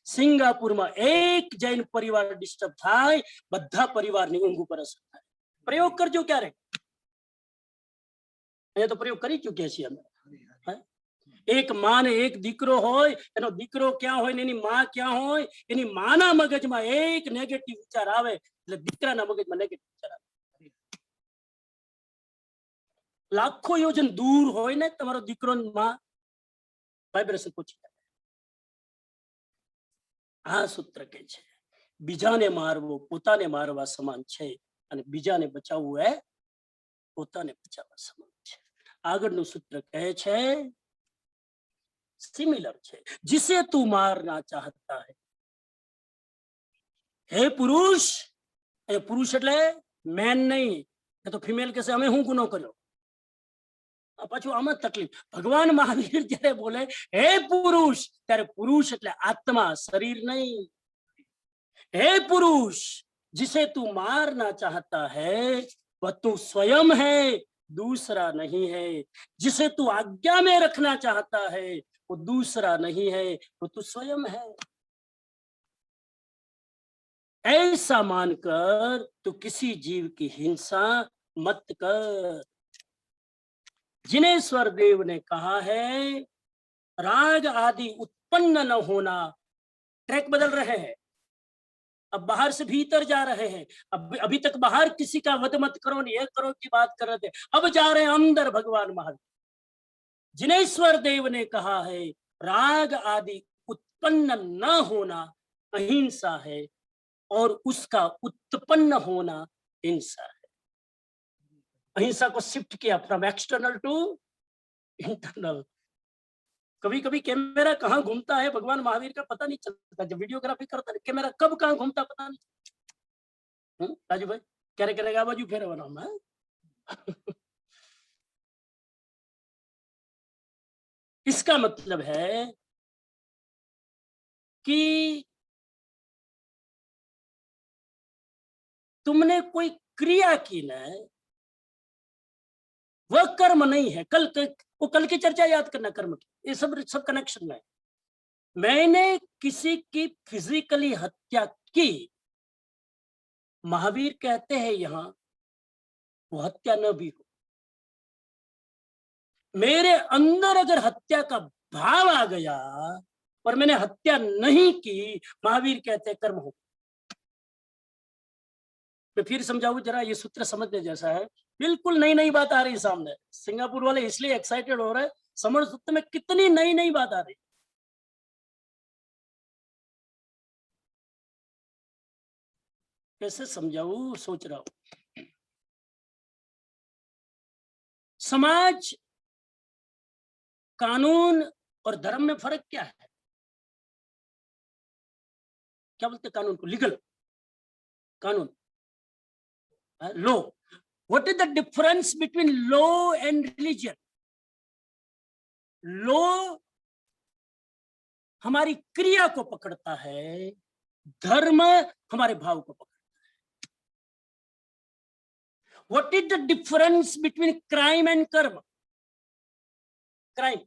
સિંગાપુરમાં એક જૈન પરિવાર ડિસ્ટર્બ થાય, બધા પરિવારની ઊંઘ ઉપર અસર થાય। પ્રયોગ કરજો ક્યારેક, અહીંયા તો પ્રયોગ કરી ચૂક્યા છીએ અમે। એક માં ને એક દીકરો હોય, એનો દીકરો ક્યાં હોય ને એની માં ક્યાં હોય, એની માના મગજમાં એક નેગેટિવ વિચાર આવે એટલે દીકરાના મગજમાં નેગેટિવ વિચાર આવે। લાખો યોજન દૂર હોય ને તમારો દીકરો માં, વાઇબ્રેશન પહોંચી જાય। આ સૂત્ર કે છે બીજાને મારવો પોતાને મારવા સમાન છે, અને બીજાને બચાવવું એ પોતાને બચાવવા સમાન છે। આગળનું સૂત્ર કહે છે સિમિલર છે, जिसे तू मारना चाहता है। हे पुरुष, એ પુરુષ એટલે મેન નહીં, એ તો ફિમેલ કહેશે અમે હું ગુનો કર્યો। પાછું આમાં તકલીફ, ભગવાન મહાવીર જયારે બોલે હે પુરુષ, ત્યારે પુરુષ એટલે આત્મા, શરીર નહીં। હે પુરુષ, जिसे तू मारना चाहता है वह तू स्वयं है, दूसरा नहीं है। जिसे तू आज्ञा में रखना चाहता है वो दूसरा नहीं है, वो तू स्वयं है। ऐसा मानकर तू किसी जीव की हिंसा मत कर। जिनेश्वर देव ने कहा है राग आदि उत्पन्न न होना। ट्रैक बदल रहे हैं, अब बाहर से भीतर जा रहे हैं। अब अभी तक बाहर किसी का वध मत करो, ये करो की बात कर रहे थे, अब जा रहे हैं अंदर भगवान महावीर। जिनेश्वर देव ने कहा है राग आदि उत्पन्न न होना अहिंसा है। और उसका उत्पन्न होना हिंसा है। अहिंसा को शिफ्ट किया फ्रॉम एक्सटर्नल टू इंटरनल। कभी कभी कैमरा कहाँ घूमता है भगवान महावीर का पता नहीं चलता। जब वीडियोग्राफी करता है कैमरा कब कहाँ घूमता पता नहीं। राजू भाई क्या करेगा बाजू फेर बना इसका मतलब है कि तुमने कोई क्रिया की ना, वह कर्म नहीं है। कल की चर्चा याद करना कर्म की, ये सब कनेक्शन में। मैंने किसी की फिजिकली हत्या की, महावीर कहते हैं यहां वो हत्या न भी हो। मेरे अंदर अगर हत्या का भाव आ गया और मैंने हत्या नहीं की, महावीर कहते हैं कर्म हो। मैं फिर समझाऊं जरा, ये सूत्र समझने जैसा है। बिल्कुल नई नई बात आ रही है सामने। सिंगापुर वाले इसलिए एक्साइटेड हो रहे हैं, समझ सूत्र में कितनी नई नई बात आ रही। कैसे समझाऊं सोच रहा हूं। समाज, कानून और धर्म में फर्क क्या है? क्या बोलते हैं कानून को? लीगल कानून, law. What is the difference between law and religion? Law हमारी क्रिया को पकड़ता है, धर्म हमारे भाव को पकड़ता है। What is the difference between crime and कर्म? क्राइम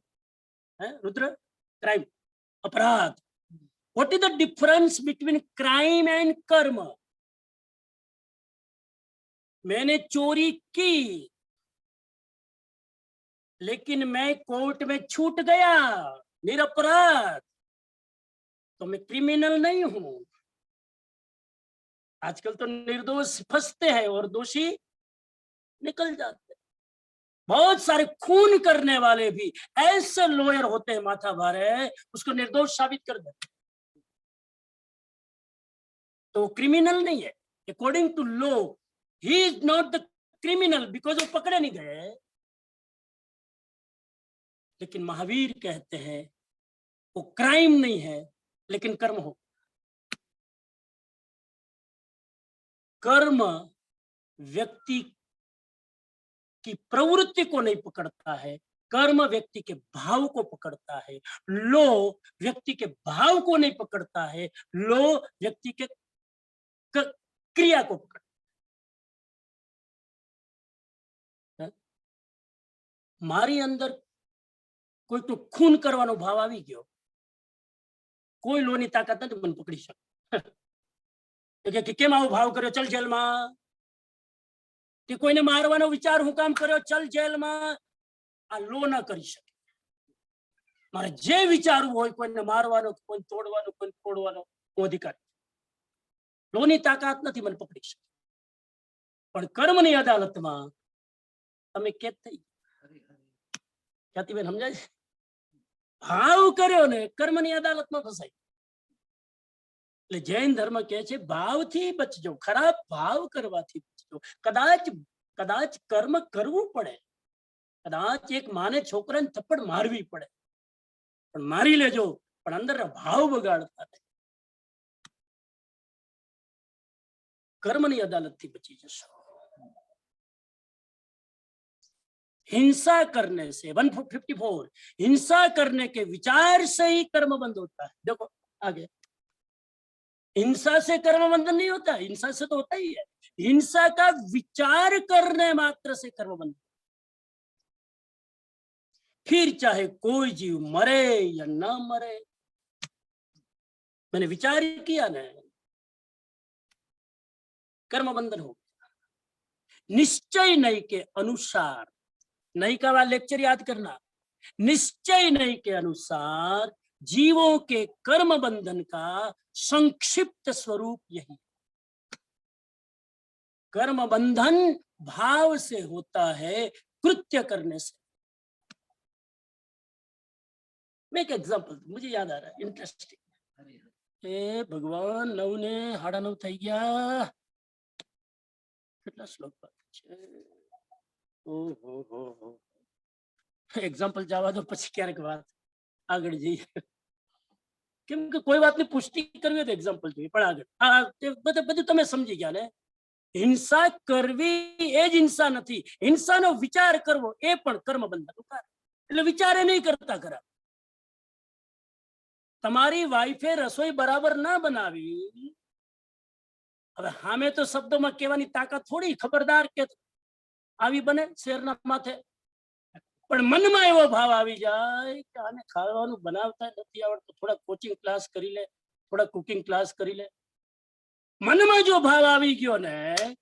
रुद्र, क्राइम अपराध। What is the difference between crime and कर्म? मैंने चोरी की लेकिन मैं कोर्ट में छूट गया, निरपराध, तो मैं क्रिमिनल नहीं हूं। आजकल तो निर्दोष फंसते हैं और दोषी निकल जाते हैं। बहुत सारे खून करने वाले भी ऐसे लॉयर होते हैं, माथा भारे, उसको निर्दोष साबित कर देते, तो क्रिमिनल नहीं है। According to law he is not the criminal because वो पकड़े नहीं गए। लेकिन महावीर कहते हैं वो क्राइम नहीं है लेकिन कर्म हो। कर्म व्यक्ति की प्रवृत्ति को नहीं पकड़ता है, कर्म व्यक्ति के भाव को पकड़ता है। लो व्यक्ति के भाव को नहीं पकड़ता है, लो व्यक्ति के क्रिया को पकड़ता है। मारी अंदर कोई तो खून करवानो भाव આવી ગયો, કોઈ લોની તાકાત નથી મને પકડી શકે કે કેમ આવો ભાવ કર્યો, ચલ જેલમાં। કે કોઈને મારવાનો વિચાર હું કામ કર્યો, ચલ જેલમાં। આ લો ના કરી શકે। મારે જે વિચારવું હોય, કોઈને મારવાનો, કોઈને તોડવાનો, કોઈને ફોડવાનો, હું અધિકાર। લોની તાકાત નથી મને પકડી શકે। પણ કર્મની અદાલતમાં તમે કેદ થઈ। ખ્યાતિબેન સમજાય છે? ભાવ કર્યો ને કર્મની અદાલતમાં ફસાય। એટલે જૈન ધર્મ કહે છે ભાવથી બચજો, ખરાબ ભાવ કરવાથી બચજો। કદાચ કર્મ કરવું પડે, કદાચ એક માને છોકરાને થપ્પડ મારવી પડે, પણ મારી લેજો, પણ અંદરના ભાવ બગાડતા નહીં। કર્મની અદાલતથી બચી જશો। हिंसा करने से 154 हिंसा करने के विचार से ही कर्म बंद होता है। देखो आगे, हिंसा से कर्म बंधन नहीं होता, हिंसा से तो होता ही है। हिंसा का विचार करने मात्र से कर्म बंधन। फिर चाहे कोई जीव मरे या ना मरे, मैंने विचार किया ना, कर्म बंधन हो गया। निश्चय नहीं के अनुसार, नहीं का वाला लेक्चर याद करना, निश्चय नहीं के अनुसार जीवों के कर्म बंधन का संक्षिप्त स्वरूप यही। कर्म बंधन भाव से होता है, कृत्य करने से। मैं एक एग्जांपल मुझे याद आ रहा है, इंटरेस्टिंग। એ ભગવાન 9 ને 9:30 થઈ ગયા. કેટલા શ્લોક બાકી છે? ઓહો. એક્ઝામ્પલ જવા દો, પછી ક્યારેક વાત આગળ જઈએ. કેમ કે કોઈ વાતની પુષ્ટિ કરવી હોય તો એક્ઝામ્પલ જોઈએ, પણ આગળ બધું તમે સમજી ગયા ને. હિંસા કરવી એ જ હિંસા નથી. હિંસાનો વિચાર કરવો એ પણ કર્મ બંધનનું કારણ. એટલે વિચારે નહીં કરતા ખરા. તમારી વાઈફે રસોઈ બરાબર ના બનાવી, હવે સામે તો શબ્દોમાં કહેવાની તાકાત થોડી, ખબરદાર કે આવી બને શેરના માથે, પણ મનમાં એવો ભાવ આવી જાય કે આને ખાવાનું બનાવતા નથી આવડતું, થોડા કોચિંગ ક્લાસ કરી લે, થોડા કુકિંગ ક્લાસ કરી લે. મનમાં જો ભાવ આવી ગયો ને,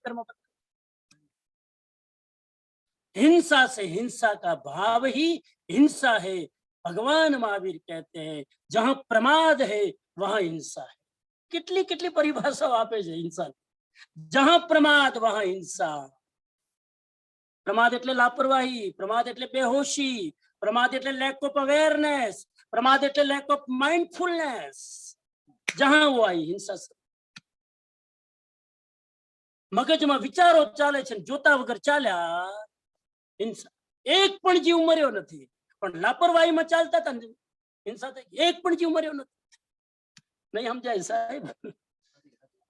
કર્મ हिंसा से हिंसा का भाव ही हिंसा है. भगवान महावीर कहते हैं जहां प्रमाद है वहां हिंसा है. कितनी कितनी परिभाषाओं आपे છે हिंसा. जहां प्रमाद वहां हिंसा. प्रमाद એટલે લાપરવાહી, પ્રમાદ એટલે બેહોશી, પ્રમાદ એટલે લેક ઓફ અવેરનેસ, પ્રમાદ એટલે લેક ઓફ માઇન્ડફુલનેસ. જહાં वो आई हिंसा. મગજમાં વિચારો ચાલે છે, જોતા વગર ચાલ્યા हिंसा. एक पण जीव मर्यो નથી, પણ લાપરવાહીમાં ચાલતા હતા ને હિંસા થઈ. એક પણ જીવ મર્યો નથી. નહીં સમજાય સાહેબ?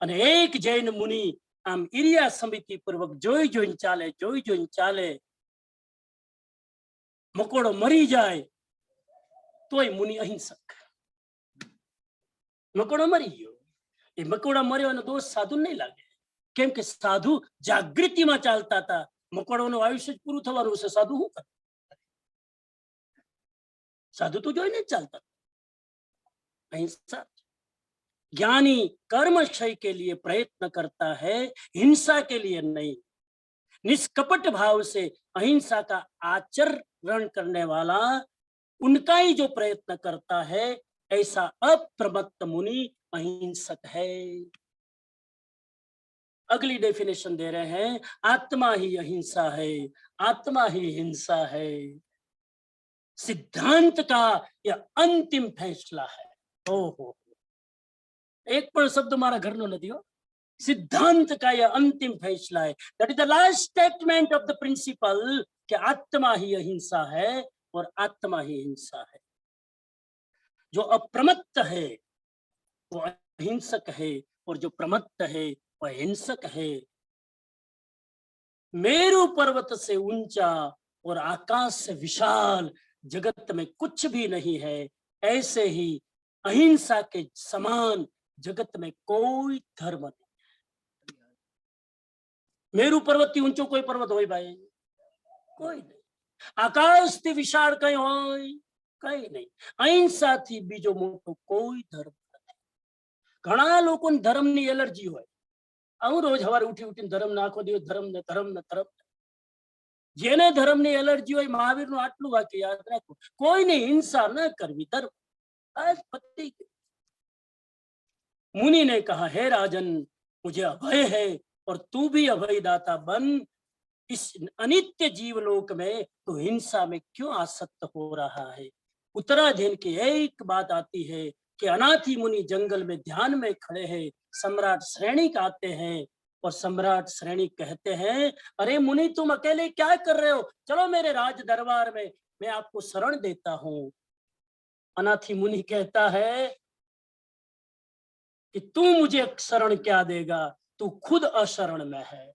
અને એક જૈન મુનિ આમ ઇરિયા સમિતિ પૂર્વક જોઈને ચાલે. મકોડો મરી જાય તોય મુનિ અહિંસક. મકોડો મરી ગયો, એ મકોડા મર્યો એનો દોષ સાધુ નહીં લાગે. કેમ કે સાધુ જાગૃતિમાં ચાલતા હતા. મકોડોનું આયુષ્ય પૂરું થવાનું છે, સાધુ શું કરે? સાધુ તો જોઈને જ ચાલતા. अहिंसा. ज्ञानी कर्म क्षय के लिए प्रयत्न करता है, हिंसा के लिए नहीं. निष्कपट भाव से अहिंसा का आचरण करने वाला उनका ही जो प्रयत्न करता है, ऐसा अप्रमत्त मुनि अहिंसक है. अगली डेफिनेशन दे रहे हैं, आत्मा ही अहिंसा है, आत्मा ही हिंसा है. सिद्धांत का यह अंतिम फैसला है. ओहो, एक पण शब्द मारा घर नो नहीं हो. सिद्धांत का यह अंतिम फैसला है. That is the last statement of the principal कि आत्मा ही अहिंसा है और आत्मा ही हिंसा है. जो अप्रमत्त है वो अहिंसक है, और जो प्रमत्त है वह हिंसक है. मेरू पर्वत से ऊंचा और आकाश से विशाल जगत में कुछ भी नहीं है, ऐसे ही अहिंसा के समान जगत में कोई धर्म नहीं. मेरू पर्वत थी ऊंचो कोई पर्वत होय भाई? कोई नहीं. आकाश थी विशाल कई होय? कई नहीं. अहिंसा थी बीजो मोटो कोई धर्म नहीं. घणा लोकोने धर्मनी एलर्जी होय. હું રોજ સવારે ઉઠીને ધર્મ નાખો દિવસ ધર્મ ને ધર્મ ને ધર્મ. જેને ધર્મની એલર્જી હોય, મહાવીરનું આટલું વાક્ય યાદ રાખો, કોઈને હિંસા ન કરવી, ધર્મ. मुनि ने कहा, हे राजन, मुझे अभय है और तू भी अभय दाता बन. इस अनित्य जीवलोक में तो हिंसा में क्यों आसक्त हो रहा है? उत्तराधीन की एक बात आती है कि अनाथी मुनि जंगल में ध्यान में खड़े हैं. सम्राट श्रेणिक आते हैं और सम्राट श्रेणिक कहते हैं, अरे मुनि तुम अकेले क्या कर रहे हो? चलो मेरे राज दरबार में, मैं आपको शरण देता हूं. अनाथी मुनि कहता है कि तू मुझे शरण क्या देगा? तू खुद अशरण में है.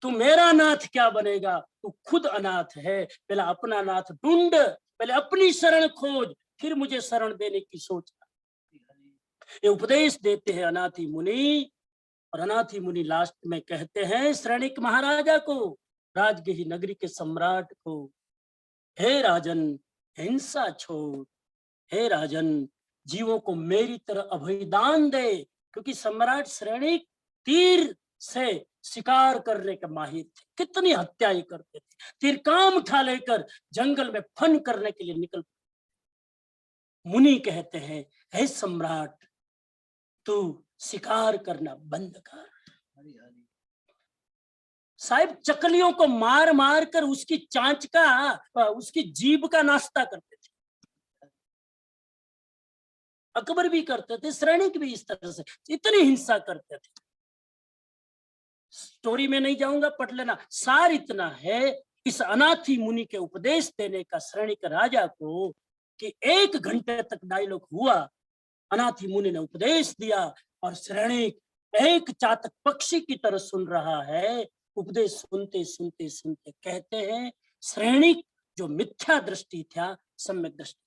तू मेरा नाथ क्या बनेगा? तू खुद अनाथ है. पहले अपना नाथ ढूंढ, पहले अपनी शरण खोज, फिर मुझे शरण देने की सोच. ये उपदेश देते हैं अनाथी मुनि. और अनाथी मुनि लास्ट में कहते हैं श्रेणिक महाराजा को, राजगिरी नगरी के सम्राट को, हे राजन, हिंसा छोड़. हे राजन, जीवों को मेरी तरह अभयदान दे. क्योंकि सम्राट श्रेणिक तीर से शिकार करने के माहिर थे. कितनी हत्याएं करते थे. तीर काम उठा लेकर जंगल में फन करने के लिए निकल. मुनि कहते हैं, हे सम्राट, तू शिकार करना बंद कर. साहिब चकलियों को मार मार कर उसकी चांच का, उसकी जीभ का नाश्ता करते थे. अकबर भी करते थे, श्रेणिक भी इस तरह से इतनी हिंसा करते थे। स्टोरी में नहीं जाऊंगा, पढ़ लेना। सार इतना है इस अनाथी मुनि के उपदेश देने का श्रेणिक राजा को कि 1 घंटे तक डायलॉग हुआ। अनाथी मुनि ने उपदेश दिया और श्रेणिक एक चातक पक्षी की तरह सुन रहा है। उपदेश सुनते सुनते सुनते कहते हैं श्रेणिक जो मिथ्या दृष्टि था सम्यक दृष्टि,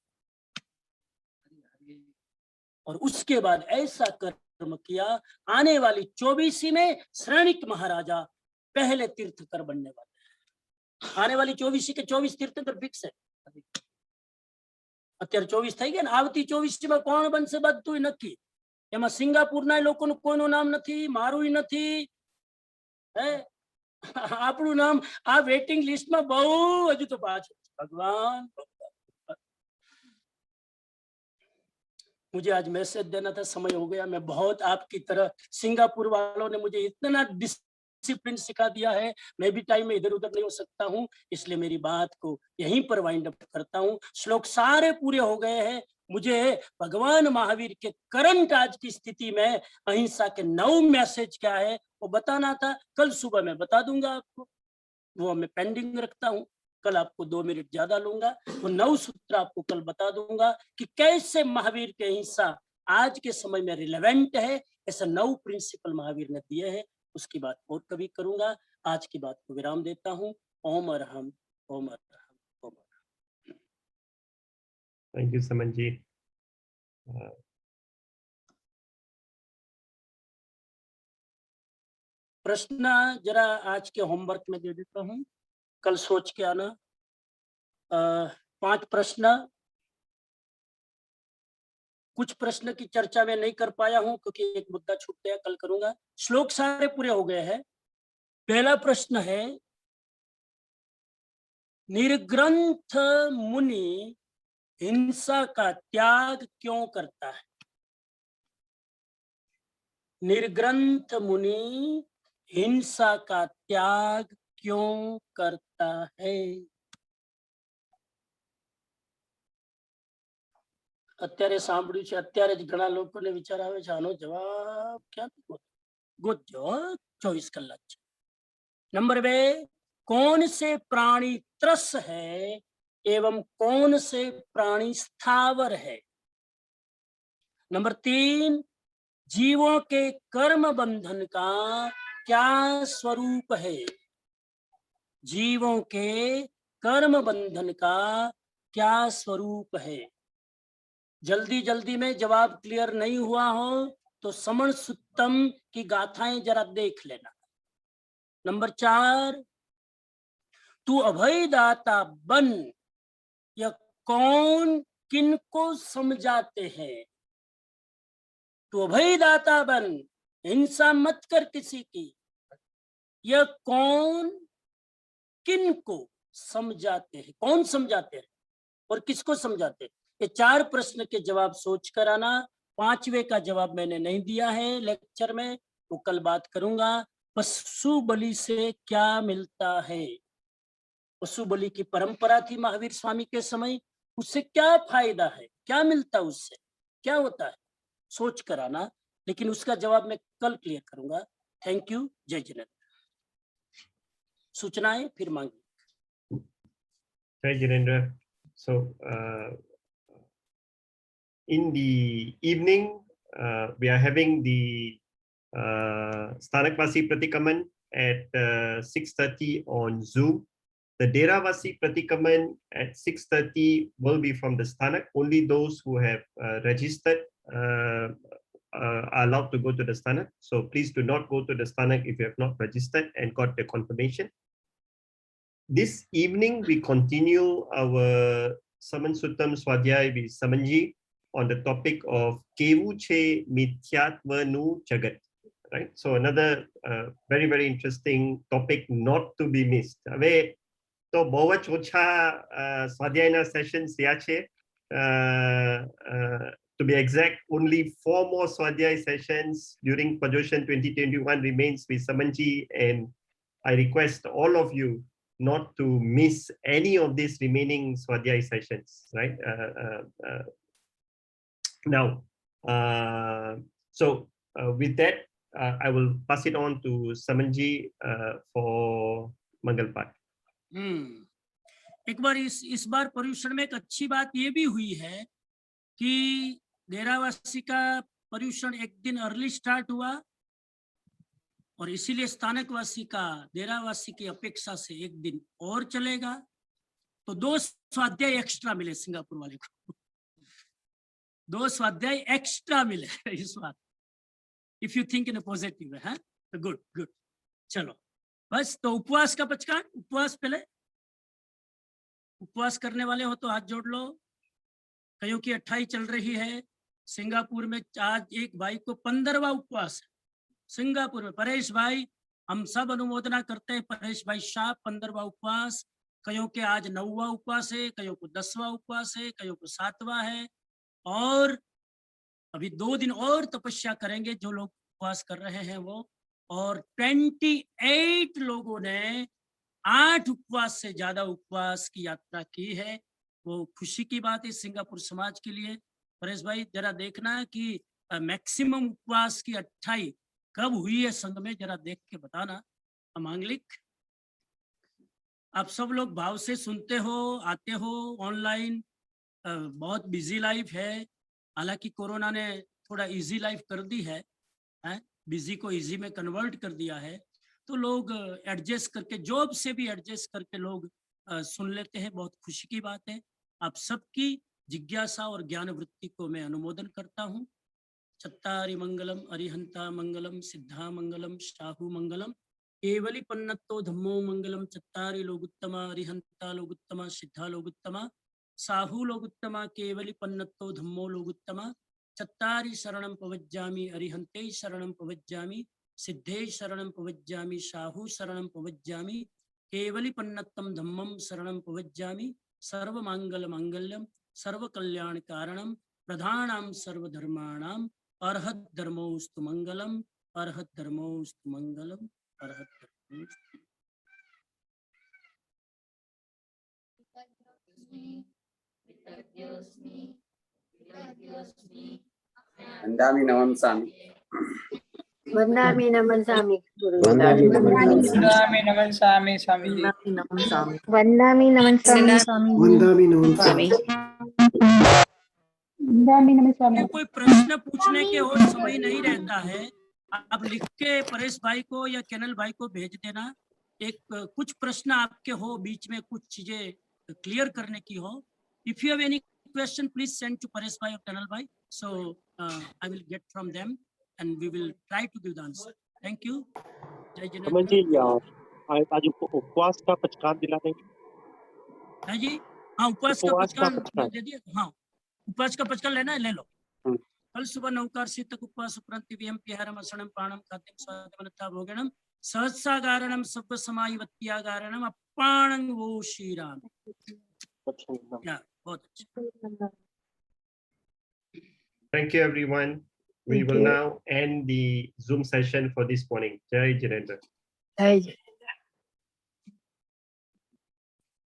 और उसके बाद ऐसा कर्म किया। आने वाली 24वीं में श्रेणिक महाराजा पहले तीर्थकर बनने वाले हैं। आने वाली 24वीं के 24 तीर्थकर फिक्स है। અત્યારે 24 થઈ ગયા ને, આવતી 24 માં કોણ બનશે બધું નક્કી। એમાં સિંગાપુરના લોકોનું કોઈનું નામ નથી, મારું નથી, હે આપણું નામ આ વેટિંગ લિસ્ટમાં બહુ હજુ તો પાછળ। ભગવાન मुझे आज मैसेज देना था, समय हो गया। मैं बहुत आपकी तरह, सिंगापुर वालों ने मुझे इतना डिसिप्लिन सिखा दिया है, मैं भी टाइम में इधर उधर नहीं हो सकता हूँ, इसलिए मेरी बात को यहीं पर वाइंड अप करता हूँ। श्लोक सारे पूरे हो गए हैं। मुझे भगवान महावीर के करंट आज की स्थिति में अहिंसा के 9 मैसेज क्या है वो बताना था। कल सुबह मैं बता दूंगा आपको, वो मैं पेंडिंग रखता हूँ। कल आपको 2 मिनट ज्यादा लूंगा। वो 9 सूत्र आपको कल बता दूंगा कि कैसे महावीर के अहिंसा आज के समय में रिलेवेंट है। ऐसा 9 प्रिंसिपल महावीर ने दिए हैं। उसकी बात और कभी करूंगा। आज की बात को विराम देता हूँ। ओम अरहम, ओम अरहम, ओम Arham. Thank you, Saman ji. प्रश्न जरा आज के होमवर्क में दे देता हूँ, कल सोच के आना। 5 प्रश्न। कुछ प्रश्न की चर्चा में नहीं कर पाया हूं क्योंकि एक मुद्दा छूट गया, कल करूंगा। श्लोक सारे पूरे हो गए हैं। पहला प्रश्न है, निर्ग्रंथ मुनि हिंसा का त्याग क्यों करता है? निर्ग्रंथ मुनि हिंसा का त्याग क्यों करता है? અત્યારે સાંભળ્યું છે, અત્યારે જ ઘણા લોકોને વિચાર આવે છે આનો જવાબ ક્યાંથી ગોતજો। 24 કલાક છે। नंबर 2, कौन से प्राणी त्रस है एवं कौन से प्राणी स्थावर है? नंबर 3, जीवों के कर्म बंधन का क्या स्वरूप है? जीवों के कर्म बंधन का क्या स्वरूप है? जल्दी जल्दी में जवाब क्लियर नहीं हुआ हो तो समण सुत्तम की गाथाएं जरा देख लेना। नंबर 4, तू अभयदाता बन, यह कौन किनको समझाते हैं? तू अभयदाता बन, हिंसा मत कर किसी की, यह कौन किनको समझाते हैं? कौन समझाते हैं और किसको समझाते हैं? ये 4 प्रश्न के जवाब सोच कर आना। 5वें का जवाब मैंने नहीं दिया है लेक्चर में, वो कल बात करूंगा। पशु बलि से क्या मिलता है? पशु बलि की परंपरा थी महावीर स्वामी के समय, उससे क्या फायदा है, क्या मिलता है, उससे क्या होता है, सोच कर आना। लेकिन उसका जवाब मैं कल क्लियर करूंगा। Thank you. जय जिनेन्द्र। सूचनाएं फिर मांगी। Jai Jinendra. So in the evening, we are having the Sthanakvasi Pratikaman at 6:30 on Zoom. The Deravasi Pratikaman at 6:30 will be from the Sthanak. Only those who have registered are allowed to go to the Sthanak. So please do not go to the Sthanak if you have not registered and got the confirmation. This evening, we continue our Saman Suttam Swadhyay with Samanji on the topic of Kevu Che Mithyatva Nu Jagat. Right? So another very, very interesting topic not to be missed. હવે તો બહુ જ ઓછા સ્વાધ્યાયના sessions રહ્યા છે. To be exact, only 4 more Swadhyay sessions during Pajoshan 2021 remains with Samanji, and I request all of you not to miss any of these remaining Swadhyay sessions, right? Now, So with that, I will pass it on to Samanji for Mangal Path. एक बार इस बार पर्युषण में एक अच्छी बात ये भी हुई है कि डेरावासी का पर्युषण एक दिन अर्ली स्टार्ट हुआ और इसीलिए स्थानकवासी का डेरावासी की अपेक्षा से एक दिन और चलेगा, तो 2 स्वाध्याय एक्स्ट्रा मिले सिंगापुर वाले को, 2 स्वाध्याय एक्स्ट्रा मिले इस बार, if you think in a positive way, है तो गुड गुड। चलो बस, तो उपवास का पचकान, उपवास पहले उपवास करने वाले हो तो हाथ जोड़ लो। कईयों की 28 चल रही है। सिंगापुर में आज एक भाई को 15वां उपवास है सिंगापुर में। परेश भाई, हम सब अनुमोदना करते हैं परेश भाई शाह, 15वां उपवास। कईयों के आज 9वां उपवास है, कईयों को 10वां उपवास है, कईयों को 7वां है, और अभी 2 दिन और तपस्या करेंगे जो लोग उपवास कर रहे हैं वो। और 28 लोगों ने 8 उपवास से ज्यादा उपवास की यात्रा की है, वो खुशी की बात है सिंगापुर समाज के लिए। परेश भाई जरा देखना कि मैक्सिमम उपवास की 28 कब हुई है संघ में, जरा देख के बताना। अमांगलिक, आप सब लोग भाव से सुनते हो, आते हो ऑनलाइन, बहुत बिजी लाइफ है। हालांकि कोरोना ने थोड़ा इजी लाइफ कर दी है, बिजी को इजी में कन्वर्ट कर दिया है, तो लोग एडजस्ट करके, जॉब से भी एडजस्ट करके लोग सुन लेते हैं, बहुत खुशी की बात है। आप सबकी जिज्ञासा और ज्ञान वृत्ति को मैं अनुमोदन करता हूँ। चत्तारि मंगलम अरिहंता मंगलम सिद्धा मंगलम शाहु मंगलम केवली पन्नत्तो धम्मो मंगलम। चत्तारि लोगुत्तमा अरिहंता लोगुत्तमा सिद्धा लोगुत्तमा साहु लोगुत्तमा केवली पन्नत्तो धम्मो लोगुत्तमा। चत्तारि शरणं पवज्जामि अरिहंते शरणं पवज्जामि सिद्धे शरणं पवज्जामि साहु शरणं पवज्जामि केवली पन्नत्तं धम्मं शरणं पवज्जामि। सर्वमंगल मांगल्यम सर्वकल्याण कारणम प्रधानां सर्वधर्माणां अर्हत धर्मोस्तु मंगलम अर्हत धर्मोस्तु मंगलम अर्हत धर्मोस्तु। वंदामि नमस्सामि। वंदामि नमस्सामि वंदामि वंदामि नमस्सामि स्वामी। वंदामि नमस्सामि स्वामी। वंदामि नमस्सामि। वंदामि नमस्सामि। कोई प्रश्न पूछने के और समय नहीं रहता है, आप लिख के परेश भाई को या केनल भाई को भेज देना। एक कुछ प्रश्न आपके हो, बीच में कुछ चीजें क्लियर करने की हो, if you have any question please send to Paresh भाई और केनल भाई, so I will get from them and we will try to give the answer. Thank you. जय जिनेंद्र जी, आज उपवास का पचकान दिला देंगे। हाँ जी, हाँ उपवास का पचकान दे दिया। हाँ उपवास का पचकान लेना है, ले लो। कल सुबह 9 से तक उपवास उपरांत दिव्यम पिहारम असणम प्राणम खाद्यम स्वादमनता भोगणम सहस्रागारणम सब समायवत्यागारणम अपाणं वो श्रीराम। बहुत अच्छा। Thank you, everyone. We will now end the Zoom session for this morning. Jai Jinendra. Jai